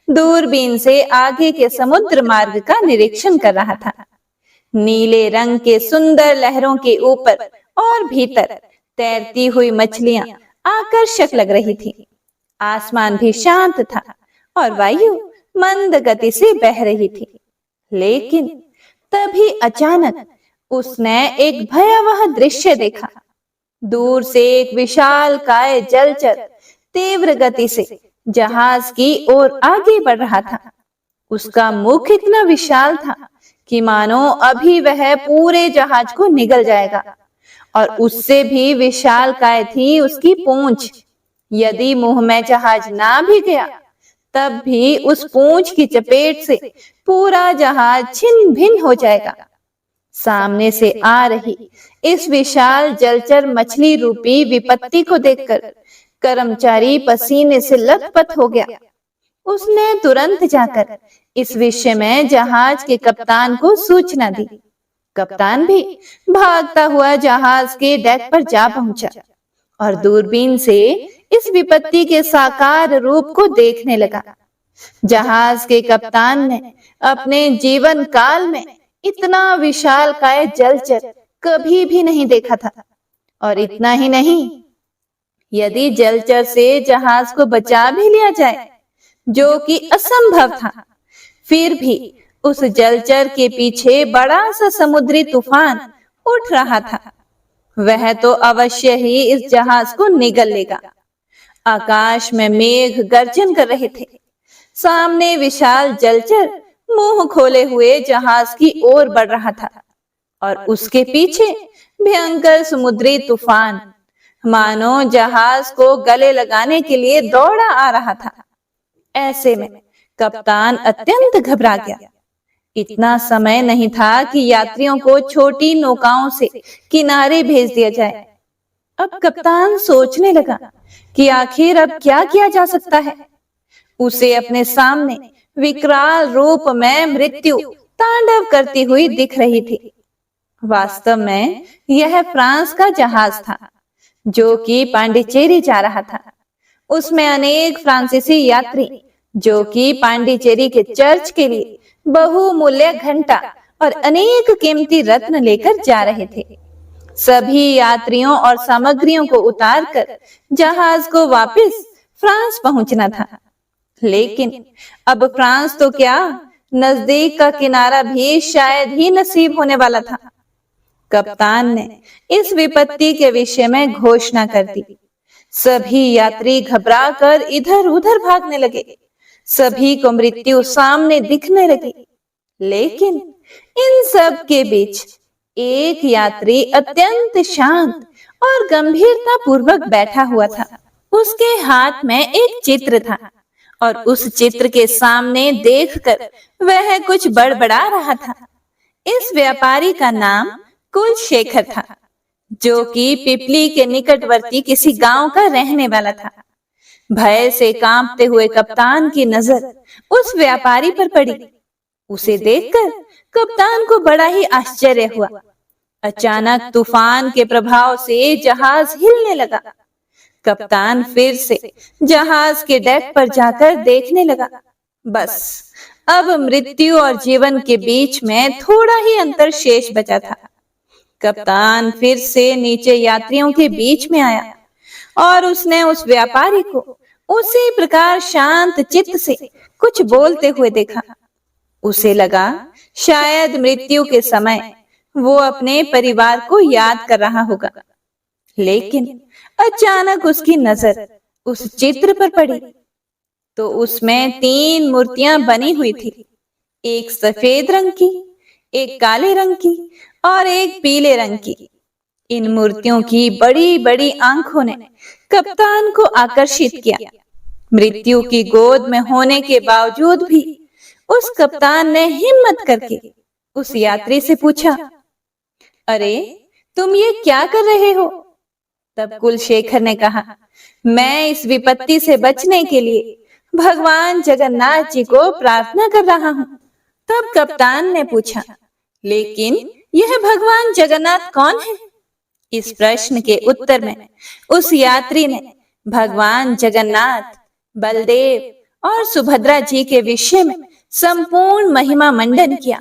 दूरबीन से आगे के समुद्र मार्ग का निरीक्षण कर रहा था। नीले रंग के सुंदर लहरों के ऊपर और भीतर तैरती हुई मछलियां आकर्षक लग रही थी। आसमान भी शांत था और वायु मंद गति से बह रही थी। लेकिन तभी अचानक उसने एक भयावह दृश्य देखा। दूर से एक विशाल काय जलचर तीव्र गति से जहाज की ओर आगे बढ़ रहा था। उसका मुख इतना विशाल था कि मानो अभी वह पूरे जहाज को निगल जाएगा। और उससे भी विशाल काय थी उसकी पूंछ। यदि मुंह में जहाज ना भी गया तब भी उस पूंछ की चपेट से पूरा जहाज छिन्न भिन्न हो जाएगा। सामने से आ रही इस विशाल जलचर मछली रूपी विपत्ति को देखकर कर्मचारी पसीने से लथपथ हो गया। उसने तुरंत जाकर इस विषय में जहाज के कप्तान को सूचना दी। कप्तान भी भागता हुआ जहाज के डेक पर जा पहुंचा और दूरबीन से इस विपत्ति के साकार रूप को देखने लगा। जहाज के कप्तान ने अपने जीवन काल में इतना विशालकाय जलचर कभी भी नहीं देखा था। और इतना ही नहीं, यदि जलचर से जहाज को बचा भी लिया जाए, जो कि असंभव था, फिर भी उस जलचर के पीछे बड़ा सा समुद्री तूफान उठ रहा था। वह तो अवश्य ही इस जहाज को निगल लेगा। आकाश में मेघ गर्जन कर रहे थे। सामने विशाल जलचर मुंह खोले हुए जहाज की ओर बढ़ रहा था और उसके पीछे भयंकर समुद्री तूफान मानो जहाज को गले लगाने के लिए दौड़ा आ रहा था। ऐसे में कप्तान अत्यंत घबरा गया। इतना समय नहीं था कि यात्रियों को छोटी नौकाओं से किनारे भेज दिया जाए। अब कप्तान सोचने लगा कि आखिर अब क्या किया जा सकता है। उसे अपने सामने विकराल रूप में मृत्यु तांडव करती हुई दिख रही थी। वास्तव में यह फ्रांस का जहाज था जो कि पांडिचेरी जा रहा था। उसमें अनेक फ्रांसीसी यात्री जो कि पांडिचेरी के चर्च के लिए बहुमूल्य घंटा और अनेक कीमती रत्न लेकर जा रहे थे। सभी यात्रियों और सामग्रियों को उतारकर जहाज को वापस फ्रांस पहुंचना था। लेकिन अब फ्रांस तो क्या, नजदीक का किनारा भी शायद ही नसीब होने वाला था। कप्तान ने इस विपत्ति के विषय में घोषणा कर दी। सभी यात्री घबराकर इधर उधर भागने लगे। सभी को मृत्यु सामने दिखने लगी। लेकिन इन सब के बीच एक यात्री अत्यंत शांत और गंभीरता पूर्वक बैठा हुआ था। उसके हाथ में एक चित्र था और उस चित्र के सामने देखकर वह कुछ बड़बड़ा रहा था। इस व्यापारी का नाम कुलशेखर था, जो कि पिपली के निकटवर्ती किसी गांव का रहने वाला था। भय से कांपते हुए कप्तान की नजर उस व्यापारी पर पड़ी। उसे देखकर कप्तान को बड़ा ही आश्चर्य हुआ। अचानक तूफान के प्रभाव से जहाज हिलने लगा। कप्तान फिर से जहाज के डेक पर जाकर देखने लगा। बस अब मृत्यु और जीवन के बीच में थोड़ा ही अंतर शेष बचा था। कप्तान फिर से नीचे यात्रियों के बीच में आया और उसने उस व्यापारी को उसी प्रकार शांत चित्त से कुछ बोलते हुए देखा। उसे लगा शायद मृत्यु के समय वो अपने परिवार को याद कर रहा होगा। लेकिन अचानक उसकी नजर उस चित्र पर पड़ी तो उसमें 3 मूर्तियां बनी हुई थी। एक सफेद रंग की, एक काले रंग की और एक पीले रंग की। इन मूर्तियों की बड़ी बड़ी आंखों ने कप्तान को आकर्षित किया। मृत्यु की गोद में होने के बावजूद भी उस कप्तान ने हिम्मत करके उस यात्री से पूछा, अरे तुम ये क्या कर रहे हो? तब कुलशेखर ने कहा, मैं इस विपत्ति से बचने के लिए भगवान जगन्नाथ जी को प्रार्थना कर रहा हूँ। तब कप्तान ने पूछा, लेकिन यह भगवान जगन्नाथ कौन है? इस प्रश्न के उत्तर में उस यात्री ने भगवान जगन्नाथ, बलदेव और सुभद्रा जी के विषय में संपूर्ण महिमा मंडन किया।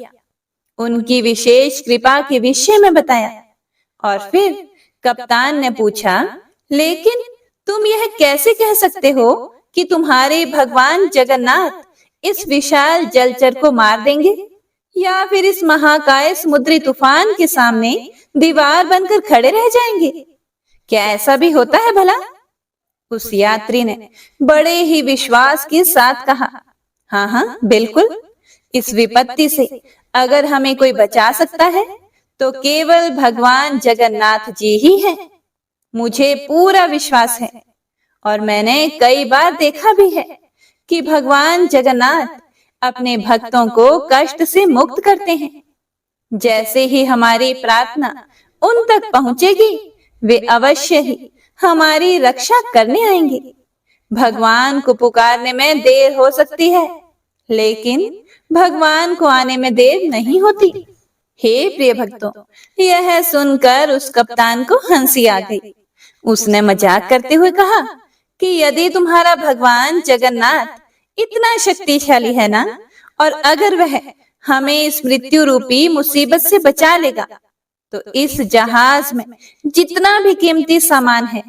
उनकी विशेष कृपा के विषय में बताया। और फिर कप्तान ने पूछा, लेकिन तुम यह कैसे कह सकते हो कि तुम्हारे भगवान जगन्नाथ इस विशाल जलचर को मार देंगे या फिर इस महाकाय समुद्री तूफान के सामने दीवार बनकर खड़े रह जाएंगे? क्या ऐसा भी होता है भला? उस यात्री ने बड़े ही विश्वास के साथ कहा, हाँ हाँ बिल्कुल। इस विपत्ति से अगर हमें कोई बचा सकता है तो केवल भगवान जगन्नाथ जी ही हैं। मुझे पूरा विश्वास है और मैंने कई बार देखा भी है कि भगवान जगन्नाथ अपने भक्तों को कष्ट से मुक्त करते हैं। जैसे ही हमारी प्रार्थना उन तक पहुंचेगी, वे अवश्य ही हमारी रक्षा करने आएंगे। भगवान को पुकारने में देर हो सकती है, लेकिन भगवान को आने में देर नहीं होती। हे प्रिय भक्तों, यह सुनकर उस कप्तान को हंसी आ गई। उसने मजाक करते हुए कहा कि यदि तुम्हारा भगवान जगन्नाथ इतना शक्तिशाली है ना, और अगर वह हमें इस मृत्यु रूपी मुसीबत से बचा लेगा, तो इस जहाज में जितना भी कीमती सामान है,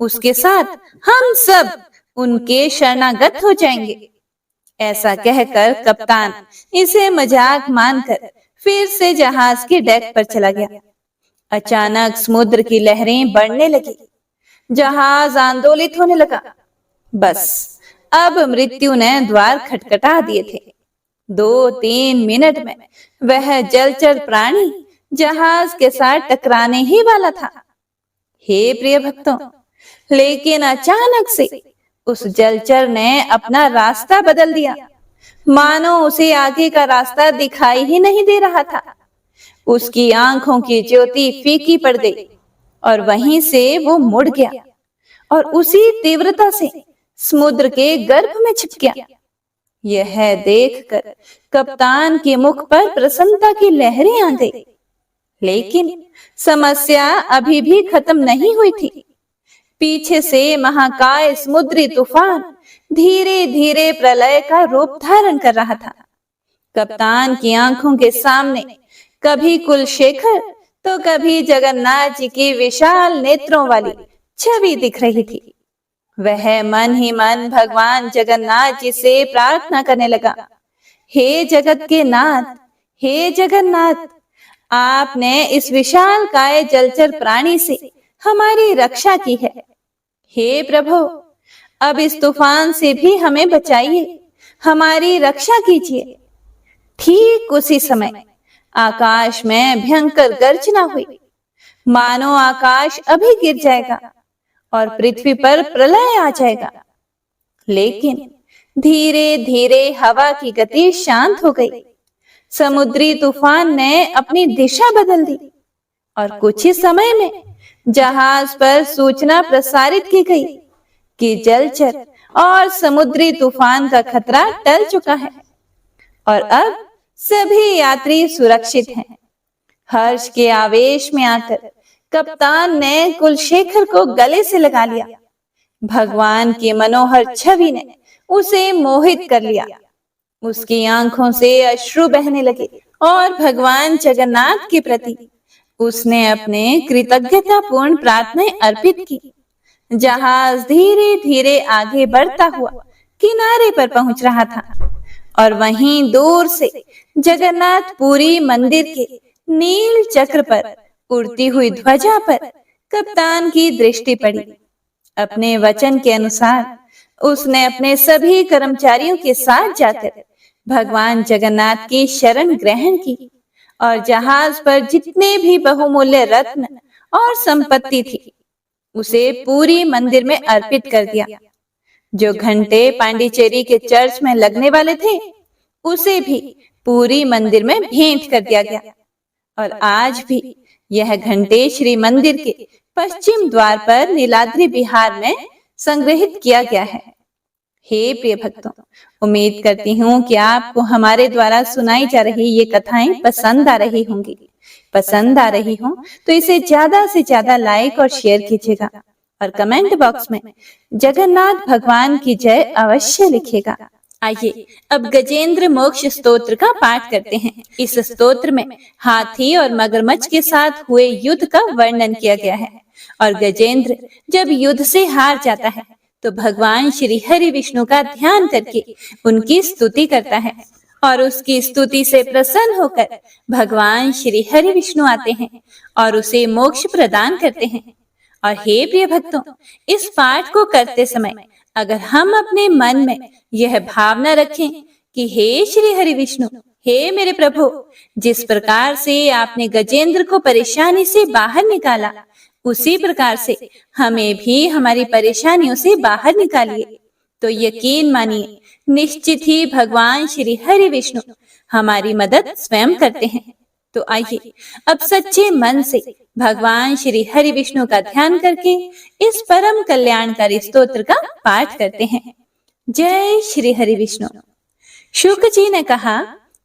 उसके साथ हम सब उनके शरणागत हो जाएंगे। ऐसा कहकर कप्तान इसे मजाक मानकर फिर से जहाज के डेक पर चला गया। अचानक समुद्र की लहरें बढ़ने लगी, जहाज आंदोलित होने लगा। बस अब मृत्यु ने द्वार खटखटा दिए थे। 2-3 मिनट में वह जलचर प्राणी जहाज के साथ टकराने ही वाला था। हे प्रिय भक्तों, लेकिन अचानक से उस जलचर ने अपना रास्ता बदल दिया, मानो उसे आगे का रास्ता दिखाई ही नहीं दे रहा था। उसकी आंखों की ज्योति फीकी पड़ गई और वहीं से वो मुड़ गया और उसी तीव्रता से समुद्र के गर्भ में छिप गया। यह देखकर कप्तान के मुख पर प्रसन्नता की लहरें आ गई, लेकिन समस्या अभी भी खत्म नहीं हुई थी। पीछे से महाकाय समुद्री तूफान धीरे धीरे प्रलय का रूप धारण कर रहा था। कप्तान की आंखों के सामने कभी कुलशेखर तो कभी जगन्नाथ जी की विशाल नेत्रों वाली छवि दिख रही थी। वह मन ही मन भगवान जगन्नाथ जी से प्रार्थना करने लगा, हे जगत के नाथ, हे जगन्नाथ, आपने इस विशाल काय जलचर प्राणी से हमारी रक्षा की है। हे प्रभु, अब इस तूफान से भी हमें बचाइए, हमारी रक्षा कीजिए। ठीक उसी समय आकाश में भयंकर गर्जना हुई, मानो आकाश अभी गिर जाएगा और पृथ्वी पर प्रलय आ जाएगा। लेकिन धीरे धीरे हवा की गति शांत हो गई। समुद्री तूफान ने अपनी दिशा बदल दी और कुछ ही समय में जहाज पर सूचना प्रसारित की गई कि जलचर और समुद्री तूफान का खतरा टल चुका है और अब सभी यात्री सुरक्षित हैं। हर्ष के आवेश में आकर कप्तान ने कुलशेखर को गले से लगा लिया। भगवान की मनोहर छवि ने उसे मोहित कर लिया। उसकी आंखों से अश्रु बहने लगे और भगवान जगन्नाथ के प्रति उसने अपने कृतज्ञतापूर्ण प्रार्थनाएं अर्पित की। जहाज धीरे धीरे आगे बढ़ता हुआ किनारे पर पहुंच रहा था और वहीं दूर से जगन्नाथ पुरी मंदिर के नील चक्र पर उड़ती हुई ध्वजा पर कप्तान की दृष्टि पड़ी। अपने वचन के अनुसार उसने अपने सभी कर्मचारियों के साथ जाकर भगवान जगन्नाथ की शरण ग्रहण की और जहाज पर जितने भी बहुमूल्य रत्न और संपत्ति थी, उसे पूरी मंदिर में अर्पित कर दिया। जो घंटे पांडिचेरी के चर्च में लगने वाले थे, उसे भी पूरी मंदिर में भेंट कर दिया गया और आज भी यह घंटे श्री मंदिर के पश्चिम द्वार पर नीलाद्रि विहार में संग्रहित किया गया है। हे प्रिय भक्तों, उम्मीद करती हूँ कि आपको हमारे द्वारा सुनाई जा रही ये कथाएं पसंद आ रही होंगी। पसंद आ रही हो तो इसे ज्यादा से ज्यादा लाइक और शेयर कीजिएगा और कमेंट बॉक्स में जगन्नाथ भगवान की जय अवश्य लिखिएगा। आइए अब गजेंद्र मोक्ष स्तोत्र का पाठ करते हैं। इस स्तोत्र में हाथी और मगरमच्छ के साथ हुए युद्ध का वर्णन किया गया है और गजेंद्र जब युद्ध से हार जाता है तो भगवान श्री हरि विष्णु का ध्यान करके उनकी स्तुति करता है और उसकी स्तुति से प्रसन्न होकर भगवान श्री हरि विष्णु आते हैं और उसे मोक्ष प्रदान करते हैं। और हे प्रिय भक्तों, इस पाठ को करते समय अगर हम अपने मन में यह भावना रखें कि हे श्री हरि विष्णु, हे मेरे प्रभु, जिस प्रकार से आपने गजेंद्र को परेशानी से बाहर निकाला, उसी प्रकार से हमें भी हमारी परेशानियों से बाहर निकालिए, तो यकीन मानिए निश्चित ही भगवान श्री हरि विष्णु हमारी मदद स्वयं करते हैं। तो आइए अब सच्चे मन से भगवान श्री हरि विष्णु का ध्यान करके इस परम कल्याणकारी स्तोत्र का पाठ करते हैं। जय श्री हरि विष्णु। शुक जी ने कहा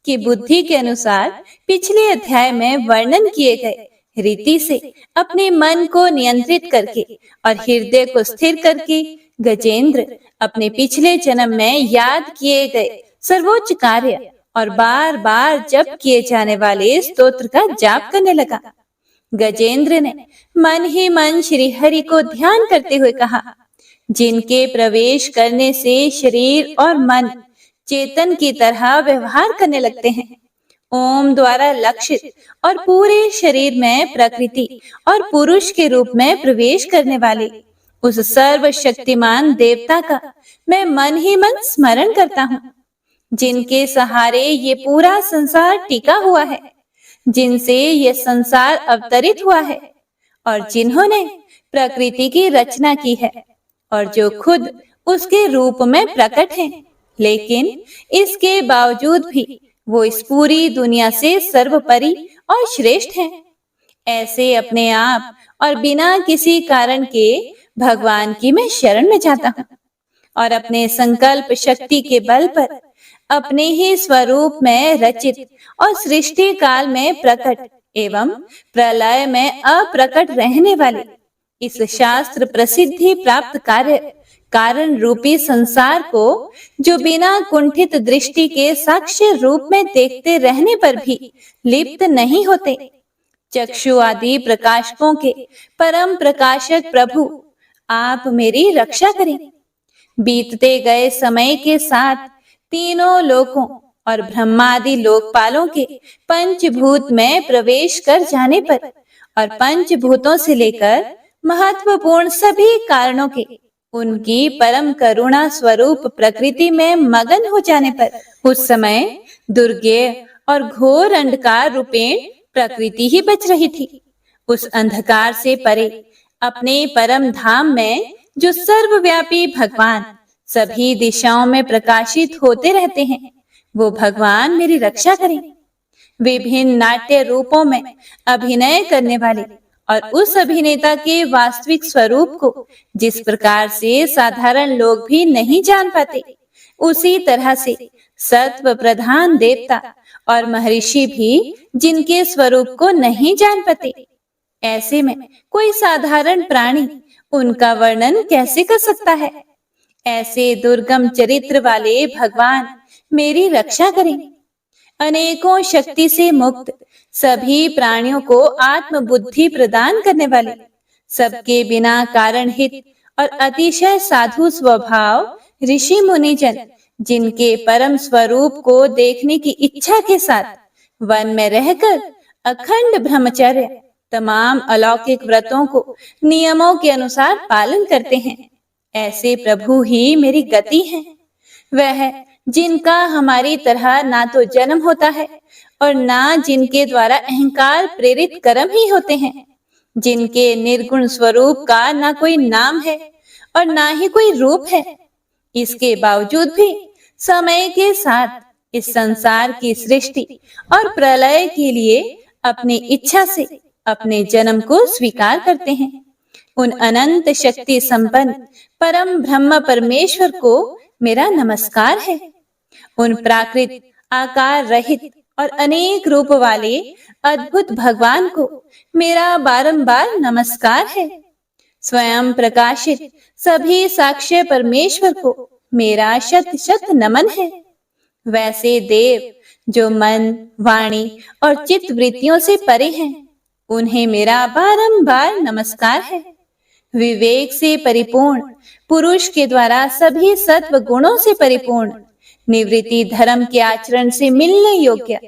कि बुद्धि के अनुसार पिछले अध्याय में वर्णन किए गए रीति से अपने मन को नियंत्रित करके और हृदय को स्थिर करके गजेंद्र अपने पिछले जन्म में याद किए गए सर्वोच्च कार्य और बार बार जप किए जाने वाले स्तोत्र का जाप करने लगा। गजेंद्र ने मन ही मन श्री हरि को ध्यान करते हुए कहा, जिनके प्रवेश करने से शरीर और मन चेतन की तरह व्यवहार करने लगते हैं, ओम द्वारा लक्षित और पूरे शरीर में प्रकृति और पुरुष के रूप में प्रवेश करने वाले उस सर्वशक्तिमान देवता का मैं मन ही मन स्मरण करता हूँ, जिनके सहारे ये पूरा संसार टिका हुआ है, जिनसे ये संसार अवतरित हुआ है और जिन्होंने प्रकृति की रचना की है और जो खुद उसके रूप में प्रकट हैं, लेकिन इसके बावजूद भी वो इस पूरी दुनिया से सर्वोपरि और श्रेष्ठ हैं। ऐसे अपने आप और बिना किसी कारण के भगवान की मैं शरण में जाता हूँ और अपने संकल्प शक्ति के बल पर अपने ही स्वरूप में रचित और सृष्टि काल में प्रकट एवं प्रलय में अप्रकट रहने वाले इस शास्त्र प्रसिद्धि प्राप्त कार्य कारण रूपी संसार को, जो बिना कुंठित दृष्टि के साक्ष्य रूप में देखते रहने पर भी लिप्त नहीं होते, चक्षु आदि प्रकाशकों के परम प्रकाशक प्रभु, आप मेरी रक्षा करें। बीतते गए समय के साथ तीनों लोकों और ब्रह्मादि लोकपालों के पंचभूत में प्रवेश कर जाने पर और पंचभूतों से लेकर महत्वपूर्ण सभी कारणों के उनकी परम करुणा स्वरूप प्रकृति में मगन हो जाने पर उस समय दुर्गेय और घोर अंधकार रूपेण प्रकृति ही बच रही थी। उस अंधकार से परे अपने परम धाम में जो सर्वव्यापी भगवान सभी दिशाओं में प्रकाशित होते रहते हैं, वो भगवान मेरी रक्षा करें। विभिन्न नाट्य रूपों में अभिनय करने वाले और उस अभिनेता के वास्तविक स्वरूप को जिस प्रकार से साधारण लोग भी नहीं जान पाते, उसी तरह से सत्व प्रधान देवता और महर्षि भी जिनके स्वरूप को नहीं जान पाते, ऐसे में कोई साधारण प्राणी उनका वर्णन कैसे कर सकता है। ऐसे दुर्गम चरित्र वाले भगवान मेरी रक्षा करें। अनेकों शक्ति से मुक्त सभी प्राणियों को आत्म बुद्धि प्रदान करने वाले, सबके बिना कारण हित और अतिशय साधु स्वभाव ऋषि मुनिजन, जिनके परम स्वरूप को देखने की इच्छा के साथ वन में रहकर अखंड ब्रह्मचर्य तमाम अलौकिक व्रतों को नियमों के अनुसार पालन करते हैं, ऐसे प्रभु ही मेरी गति है। वह जिनका हमारी तरह ना तो जन्म होता है और ना जिनके द्वारा अहंकार प्रेरित कर्म ही होते हैं, जिनके निर्गुण स्वरूप का ना कोई नाम है और ना ही कोई रूप है, इसके बावजूद भी समय के साथ इस संसार की सृष्टि और प्रलय के लिए अपनी इच्छा से अपने जन्म को स्वीकार करते हैं। उन अनंत शक्ति संपन्न परम ब्रह्म परमेश्वर को मेरा नमस्कार है। उन प्राकृत आकार रहित और अनेक रूप वाले अद्भुत भगवान को मेरा बारंबार नमस्कार है। स्वयं प्रकाशित सभी साक्ष्य परमेश्वर को मेरा शत शत नमन है। वैसे देव जो मन, वाणी और चित्त वृत्तियों से परे हैं, उन्हें मेरा बारंबार नमस्कार है। विवेक से परिपूर्ण पुरुष के द्वारा सभी सत्व गुणों से परिपूर्ण, निवृत्ति धर्म के आचरण से मिलने योग्य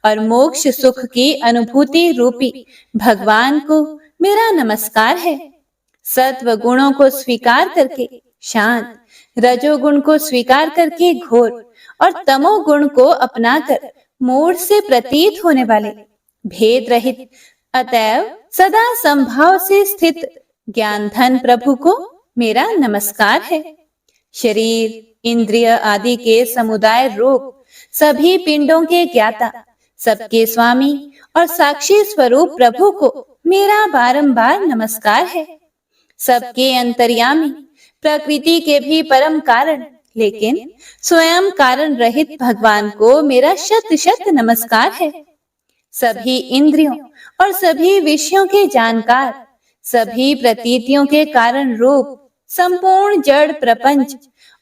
और मोक्ष सुख की अनुभूति रूपी भगवान को मेरा नमस्कार है। सत्व गुणों को स्वीकार करके शांत, रजोगुण को स्वीकार करके घोर और तमोगुण को अपनाकर मूढ़ से प्रतीत होने वाले, भेद रहित अतएव सदा संभाव से स्थित ज्ञान धन प्रभु को मेरा नमस्कार है। शरीर, इंद्रिय आदि के समुदाय रूप सभी पिंडों के ज्ञाता, सबके स्वामी और साक्षी स्वरूप प्रभु को मेरा बारंबार नमस्कार है। सबके अंतर्यामी, प्रकृति के भी परम कारण लेकिन स्वयं कारण रहित भगवान को मेरा शत शत नमस्कार है। सभी इंद्रियों और सभी विषयों के जानकार, सभी प्रतीतियों के कारण रूप, संपूर्ण जड़ प्रपंच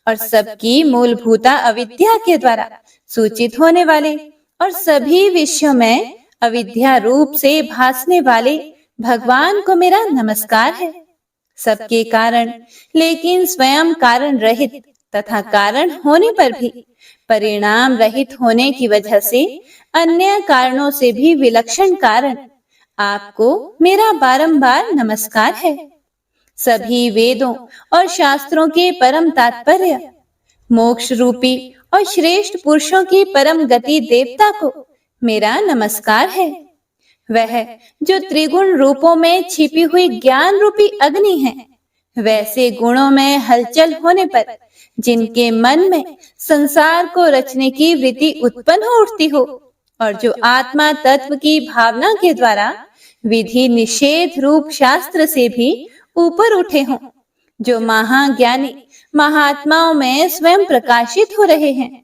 और सबकी मूलभूता अविद्या के द्वारा सूचित होने वाले और सभी विषयों में अविद्या रूप से भासने वाले भगवान को मेरा नमस्कार है। सबके कारण लेकिन स्वयं कारण रहित तथा कारण होने पर भी परिणाम रहित होने की वजह से अन्य कारणों से भी विलक्षण कारण आपको मेरा बारंबार नमस्कार है। सभी वेदों और शास्त्रों के परम तात्पर्य, मोक्ष रूपी और श्रेष्ठ पुरुषों की परम गति देवता को मेरा नमस्कार है। वह जो त्रिगुण रूपों में छिपी हुई ज्ञान रूपी अग्नि है, वैसे गुणों में हलचल होने पर जिनके मन में संसार को रचने की वृत्ति उत्पन्न हो उठती हो और जो आत्मा तत्व की भावना के द्वारा विधि निषेध रूप शास्त्र से भी ऊपर उठे हों, जो महाज्ञानी महात्माओं में स्वयं प्रकाशित हो रहे हैं,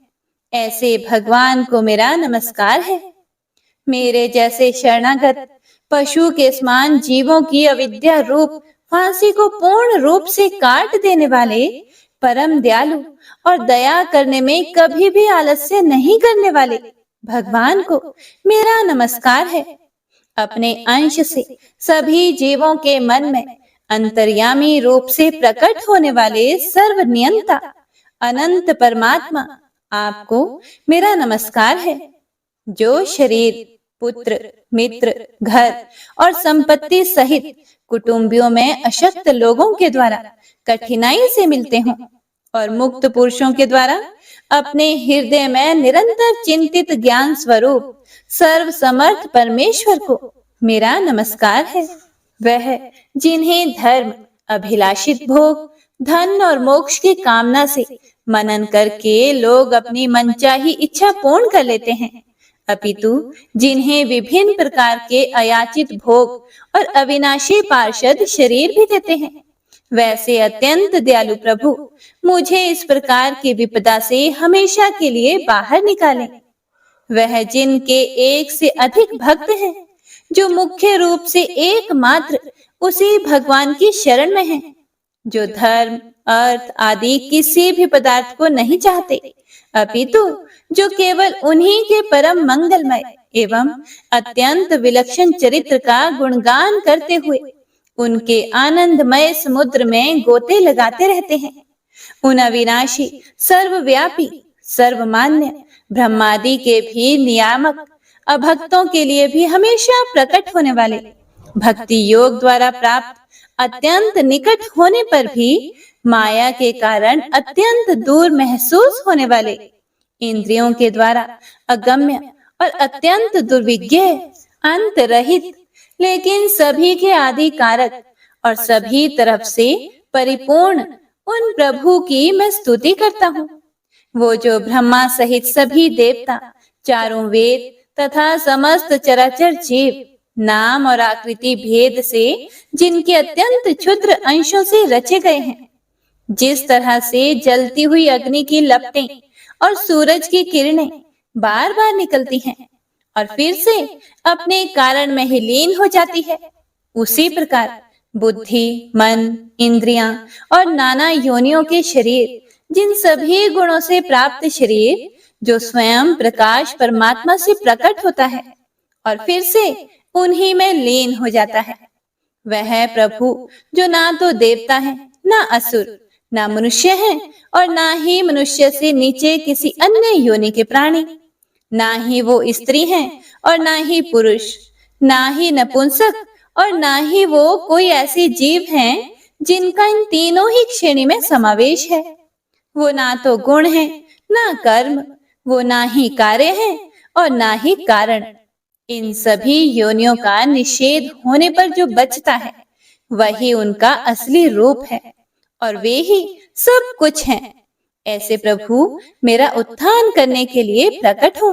ऐसे भगवान को मेरा नमस्कार है। मेरे जैसे शरणागत पशु के समान जीवों की अविद्या रूप फांसी को पूर्ण रूप से काट देने वाले परम दयालु और दया करने में कभी भी आलस्य नहीं करने वाले भगवान को मेरा नमस्कार है। अपने अंश से सभी जीवों के मन में अंतर्यामी रूप से प्रकट होने वाले सर्वनियंता अनंत परमात्मा आपको मेरा नमस्कार है। जो शरीर, पुत्र, मित्र, घर और संपत्ति सहित कुटुंबियों में अशक्त लोगों के द्वारा कठिनाई से मिलते हों और मुक्त पुरुषों के द्वारा अपने हृदय में निरंतर चिंतित ज्ञान स्वरूप सर्व समर्थ परमेश्वर को मेरा नमस्कार है। वह जिन्हें धर्म, अभिलाषित भोग, धन और मोक्ष की कामना से मनन करके लोग अपनी मनचाही इच्छा पूर्ण कर लेते हैं, अपितु जिन्हें विभिन्न प्रकार के अयाचित भोग और अविनाशी पार्षद शरीर भी देते हैं, वैसे अत्यंत दयालु प्रभु मुझे इस प्रकार की विपदा से हमेशा के लिए बाहर निकालें। वह जिनके एक से अधिक भक्त हैं, जो मुख्य रूप से एकमात्र उसी भगवान की शरण में हैं, जो धर्म, अर्थ आदि किसी भी पदार्थ को नहीं चाहते, अपितु जो केवल उन्हीं के परम मंगलमय एवं अत्यंत विलक्षण चरित्र का गुणगान करते हुए उनके आनंदमय समुद्र में गोते लगाते रहते हैं। उन अविनाशी, सर्वव्यापी, सर्वमान्य ब्रह्मादि के भी नियामक अभक्तों के लिए भी हमेशा प्रकट होने वाले, भक्ति योग द्वारा प्राप्त अत्यंत निकट होने पर भी माया के कारण अत्यंत दूर महसूस होने वाले, इंद्रियों के द्वारा अगम्य और अत्यंत दुर्विज्ञ, अंत रहित लेकिन सभी के आदि कारक और सभी तरफ से परिपूर्ण उन प्रभु की मैं स्तुति करता हूँ। वो जो ब्रह्मा सहित सभी देवता, चारों वेद तथा समस्त चराचर जीव नाम और आकृति भेद से जिनके अत्यंत क्षुद्र अंशों से रचे गए हैं, जिस तरह से जलती हुई अग्नि की लपटें और सूरज की किरणें बार बार निकलती हैं और फिर से अपने कारण में ही लीन हो जाती है, उसी प्रकार बुद्धि, मन, इंद्रियां और नाना योनियों के शरीर, जिन सभी गुणों से प्राप्त शरीर जो स्वयं प्रकाश परमात्मा से प्रकट होता है और फिर से उन्हीं में लीन हो जाता है, वह प्रभु जो ना तो देवता है, ना असुर, ना मनुष्य है और ना ही मनुष्य से नीचे किसी अन्य योनि के प्राणी, ना ही वो स्त्री हैं और ना ही पुरुष, ना ही नपुंसक और ना ही वो कोई ऐसे जीव हैं जिनका इन तीनों ही श्रेणी में समावेश है। वो ना तो गुण है, ना कर्म, वो ना ही कार्य है और ना ही कारण। इन सभी योनियों का निषेध होने पर जो बचता है वही उनका असली रूप है और वे ही सब कुछ हैं। ऐसे प्रभु मेरा उत्थान करने के लिए प्रकट हो।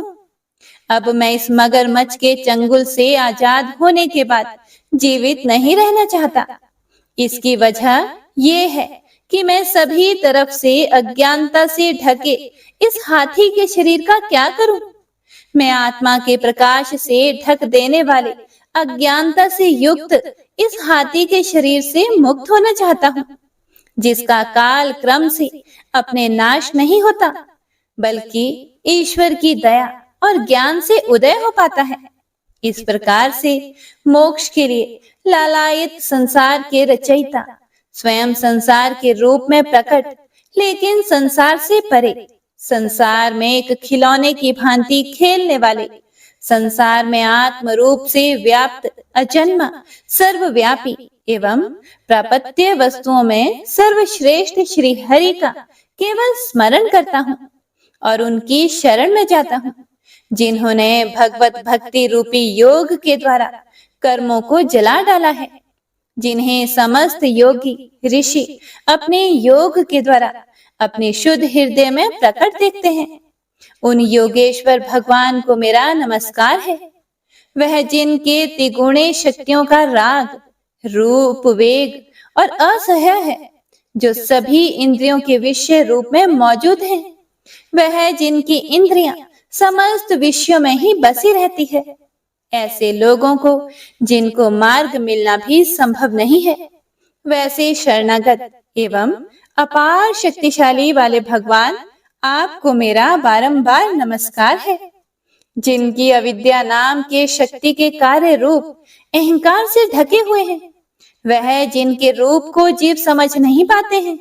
अब मैं इस मगरमच्छ के चंगुल से आजाद होने के बाद जीवित नहीं रहना चाहता। इसकी वजह ये है कि मैं सभी तरफ से अज्ञानता से ढके इस हाथी के शरीर का क्या करूं? मैं आत्मा के प्रकाश से ढक देने वाले अज्ञानता से युक्त इस हाथी के शरीर से मुक्त होना चाहता हूँ, जिसका काल क्रम से अपने नाश नहीं होता, बल्कि ईश्वर की दया और ज्ञान से उदय हो पाता है। इस प्रकार से मोक्ष के लिए लालायित संसार के रचयिता स्वयं संसार के रूप में प्रकट, लेकिन संसार से परे, संसार में एक खिलौने की भांति खेलने वाले, संसार में आत्म रूप से व्याप्त अजन्मा सर्वव्यापी एवं प्रापत्य वस्तुओं में सर्वश्रेष्ठ श्री हरि का केवल स्मरण करता हूँ और उनकी शरण में जाता हूँ, जिन्होंने भगवत भक्ति रूपी योग के द्वारा कर्मों को जला डाला है, जिन्हें समस्त योगी ऋषि अपने योग के द्वारा अपने शुद्ध हृदय में प्रकट देखते हैं। उन योगेश्वर भगवान को मेरा नमस्कार है। वह जिनके त्रिगुणे शक्तियों का राग, रूप, वेग और असह्य है, जो सभी इंद्रियों के विषय रूप में मौजूद हैं। वह जिनकी इंद्रियां समस्त विषयों में ही बसी रहती है। ऐसे लोगों को जिनको मार्ग मिलना भी संभव नहीं है, वैसे शरणागत एवं अपार शक्तिशाली वाले भगवान आपको मेरा बारंबार नमस्कार है। जिनकी अविद्या नाम के शक्ति के कार्य रूप अहंकार से ढके हुए हैं, वह जिनके रूप को जीव समझ नहीं पाते हैं,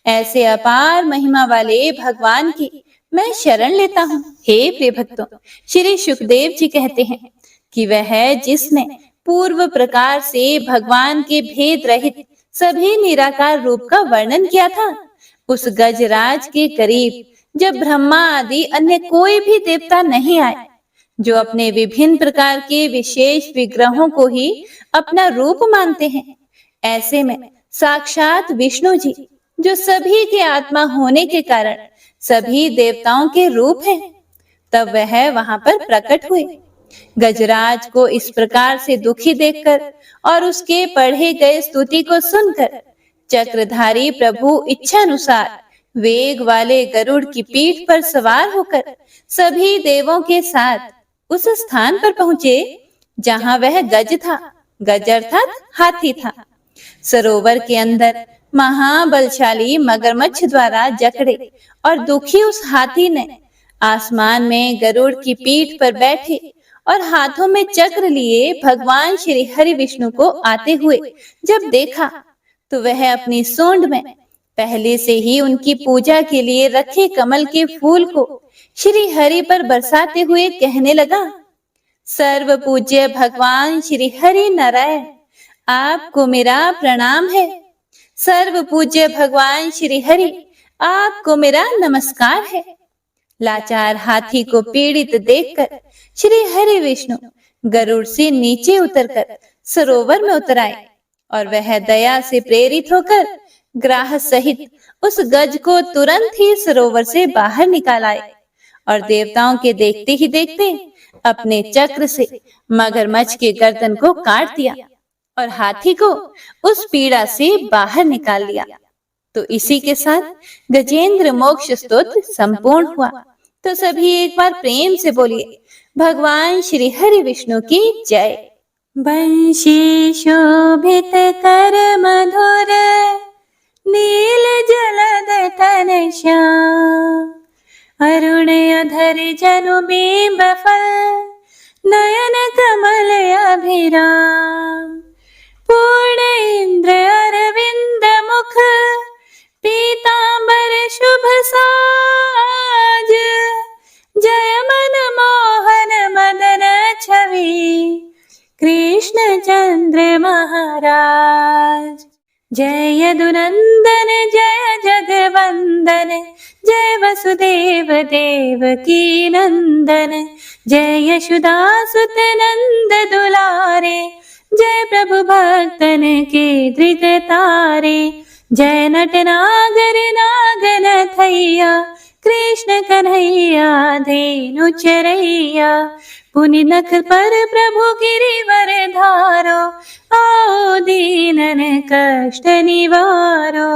ऐसे अपार महिमा वाले भगवान की मैं शरण लेता हूँ। हे प्रिय भक्तों, श्री सुखदेव जी कहते हैं कि वह जिसने पूर्व प्रकार से भगवान के भेद रहित सभी निराकार रूप का वर्णन किया था, उस गजराज के करीब जब ब्रह्मा आदि अन्य कोई भी देवता नहीं आए, जो अपने विभिन्न प्रकार के विशेष विग्रहों को ही अपना रूप मानते हैं, ऐसे में साक्षात विष्णु जी, जो सभी के आत्मा होने के कारण सभी देवताओं के रूप हैं, तब वह वहां पर प्रकट हुए। गजराज को इस प्रकार से दुखी देखकर और उसके पढ़े गए स्तुति को सुनकर चक्रधारी प्रभु इच्छानुसार वेग वाले गरुड़ की पीठ पर सवार होकर सभी देवों के साथ उस स्थान पर पहुंचे जहां वह गज था। गज अर्थात हाथी था। सरोवर के अंदर महाबलशाली मगरमच्छ द्वारा जकड़े और दुखी उस हाथी ने आसमान में गरुड़ की पीठ पर बैठे और हाथों में चक्र लिए भगवान श्री हरि विष्णु को आते हुए जब देखा, तो वह अपनी सूंड में पहले से ही उनकी पूजा के लिए रखे कमल के फूल को श्री हरि पर बरसाते हुए कहने लगा, सर्व पूज्य भगवान श्री हरि नारायण, आपको मेरा प्रणाम है। सर्व पूज्य भगवान श्री हरि, आपको मेरा नमस्कार है। लाचार हाथी को पीड़ित देखकर श्री हरि विष्णु गरुड़ से नीचे उतरकर सरोवर में उतर आए और वह दया से प्रेरित होकर ग्राह सहित उस गज को तुरंत ही सरोवर से बाहर निकाल आए और देवताओं के देखते ही देखते अपने चक्र से मगरमच्छ के गर्दन को काट दिया और हाथी को उस पीड़ा से बाहर निकाल लिया। तो इसी के साथ गजेंद्र मोक्ष स्तोत्र संपूर्ण हुआ। तो सभी एक बार प्रेम से बोलिए, भगवान श्री हरि विष्णु की जय। बंशी शोभित कर मधुर नील जलद तन श्याम, अरुण अधर जनु बिंब फल नयन कमल अभिराम, पूर्ण इंद्र अरविंद मुख पीतांबर शुभ साज, जय मन मोहन मदन छवि कृष्ण चंद्र महाराज। जय यदुनंदन जय जगवंदन, जय वसुदेव देवकी नंदन, जय यशोदासुत नंद दुलारे, जय प्रभु भक्तन के दृग तारे, जय नट नागर नागन थैया कृष्ण कृष्ण कन्हैया धेनु चरैया। पुनि नख पर प्रभु गिरिवर धारो, आओ दीनन कष्ट निवारो।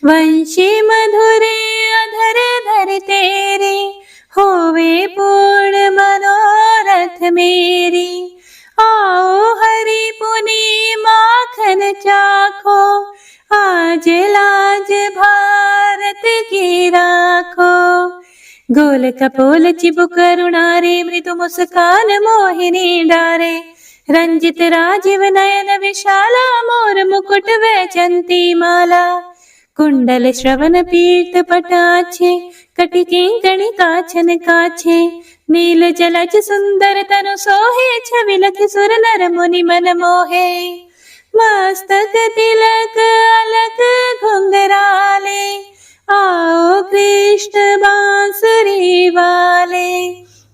वंशी मधुरे अधर धर तेरे, होवे पूर्ण मनोरथ मेरी। आओ हरि पुनि माखन चाखो, आज लाज भारत की राखो। गोल कपोल चिबुक करुणारे, मृदु मुस्कान मोहिनी डारे। रंजित राजीव नयन विशाला, मोर मुकुट वैजंती माला। कुंडल श्रवण पीत पटाछे, कटि किंकणी काछन काछे। नील जलज सुंदर तनु सोहे, छवि लखि सुर नर मुनि मन मोहे। मस्तक तिलक अलक घुंघराले, आओ कृष्ण बांसुरी वाले।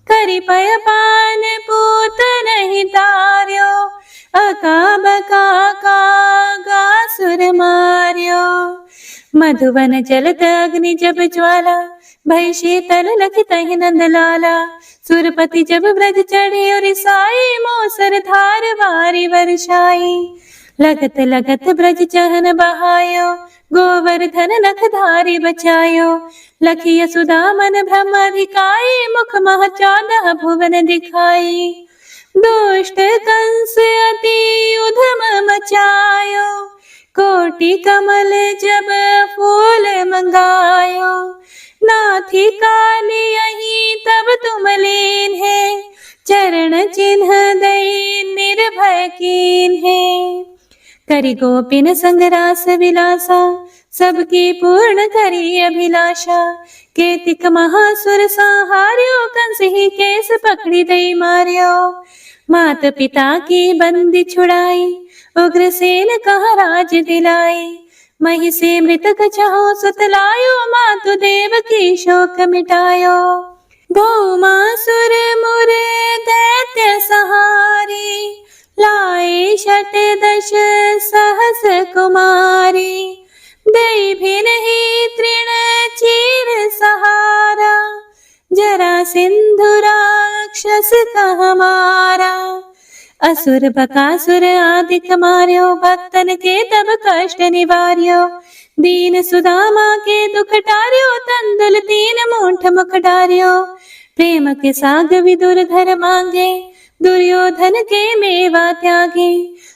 करि पय पान पूत नहीं तार्यो, अका बका का सुर मार्यो। मधुवन जलत अग्नि जब ज्वाला, भय शीतल लखि तहि नंद लाला। सुरपति जब ब्रज चढ़े और साई, मोसर धार वारी वर्षाई। लगत लगत ब्रज चहन बहायो, गोवर्धन नख धारी बचायो। लखी यशोदा मन ब्रह्म अधिकाई, मुख मह 14 भुवन दिखाई। दुष्ट कंस अति उधम मचायो, कोटि कमल जब फूल मंगायो। नाथी काली यही तब तुम लीन है, चरण चिन्ह दई निर्भय कीन है। करि गोपिन संग रास विलासा, सबकी पूर्ण करी अभिलाषा। केतिक महासुर संहार्यो, कंस ही केस पकड़ी दई मार्यो। मात पिता की बंदी छुड़ाई, उग्रसेन कहा राज दिलाई। मही से मृतक छहो सुत लायो, मातु देव की शोक मिटायो। भौमासुर मुर दैत्य सहारी, लाए 68 सहस कुमारी। दई भी नहीं तृण चीर सहारा, जरा सिंधु राक्षस कह मारा। असुर बकासुर आदिक मार्यो, भक्तन के तब कष्ट निवार्यो। दीन सुदामा के दुख टार्यो, तंदुल 3 मूठ मुख डार्यो। प्रेम के साग विदुर घर मांगे, दुर्योधन के मेवा त्यागे।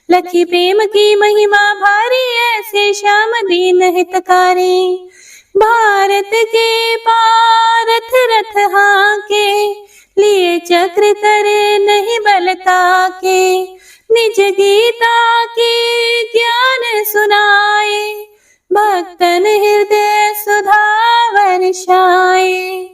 लखी प्रेम की महिमा भारी, ऐसे श्याम दीन हितकारी। भारत के पारथ रथ हाके, लिए चक्र करे नहीं बलता के। निज गीता के ज्ञान सुनाए, भक्तन हृदय सुधा वर्षाए।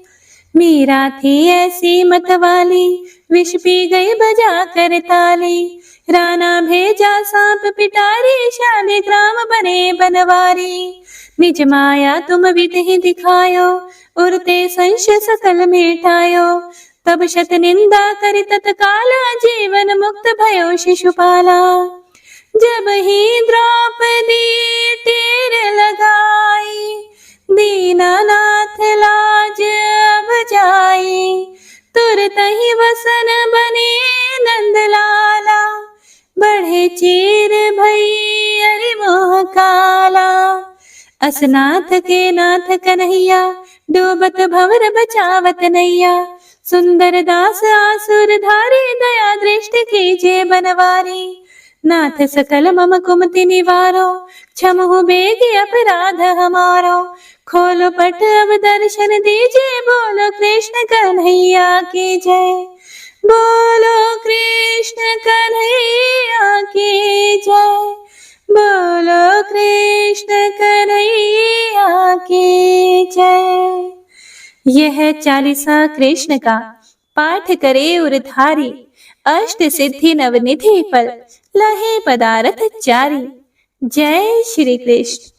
मीरा थी ऐसी मतवाली, विष पी गई बजा कर ताली। राणा भेजा सांप पिटारी, शालिग्राम बने बनवारी। निज माया तुम विधि ही दिखायो, उरते संशय सकल मिटायो। तब शत निंदा करि तत्काला, जीवन मुक्त भयो शिशुपाला। जब ही द्रौपदी टेर लगाई, दीनानाथ लाज अब जाई। तुरत ही वसन बने नंद लाला, बढ़े चीर भई अरि मोह काला। असनाथ के नाथ कन्हैया, डूबत भंवर बचावत नैया। सुंदर दास आसुर धारी, दया दृष्टि कीजे बनवारी। नाथ सकल मम कुमति निवारो, क्षमहु बेगी अपराध हमारो। खोलो पट अब दर्शन दीजिए, बोलो कृष्ण कन्हैया की जय। बोलो कृष्ण कन्हैया की जय। बोलो कृष्ण कन्हैया की जय। यह 40वां कृष्ण का पाठ करे उरधारी। अष्ट सिद्धि नवनिधि फल, लहे पदारथ चारी। जय श्री कृष्ण।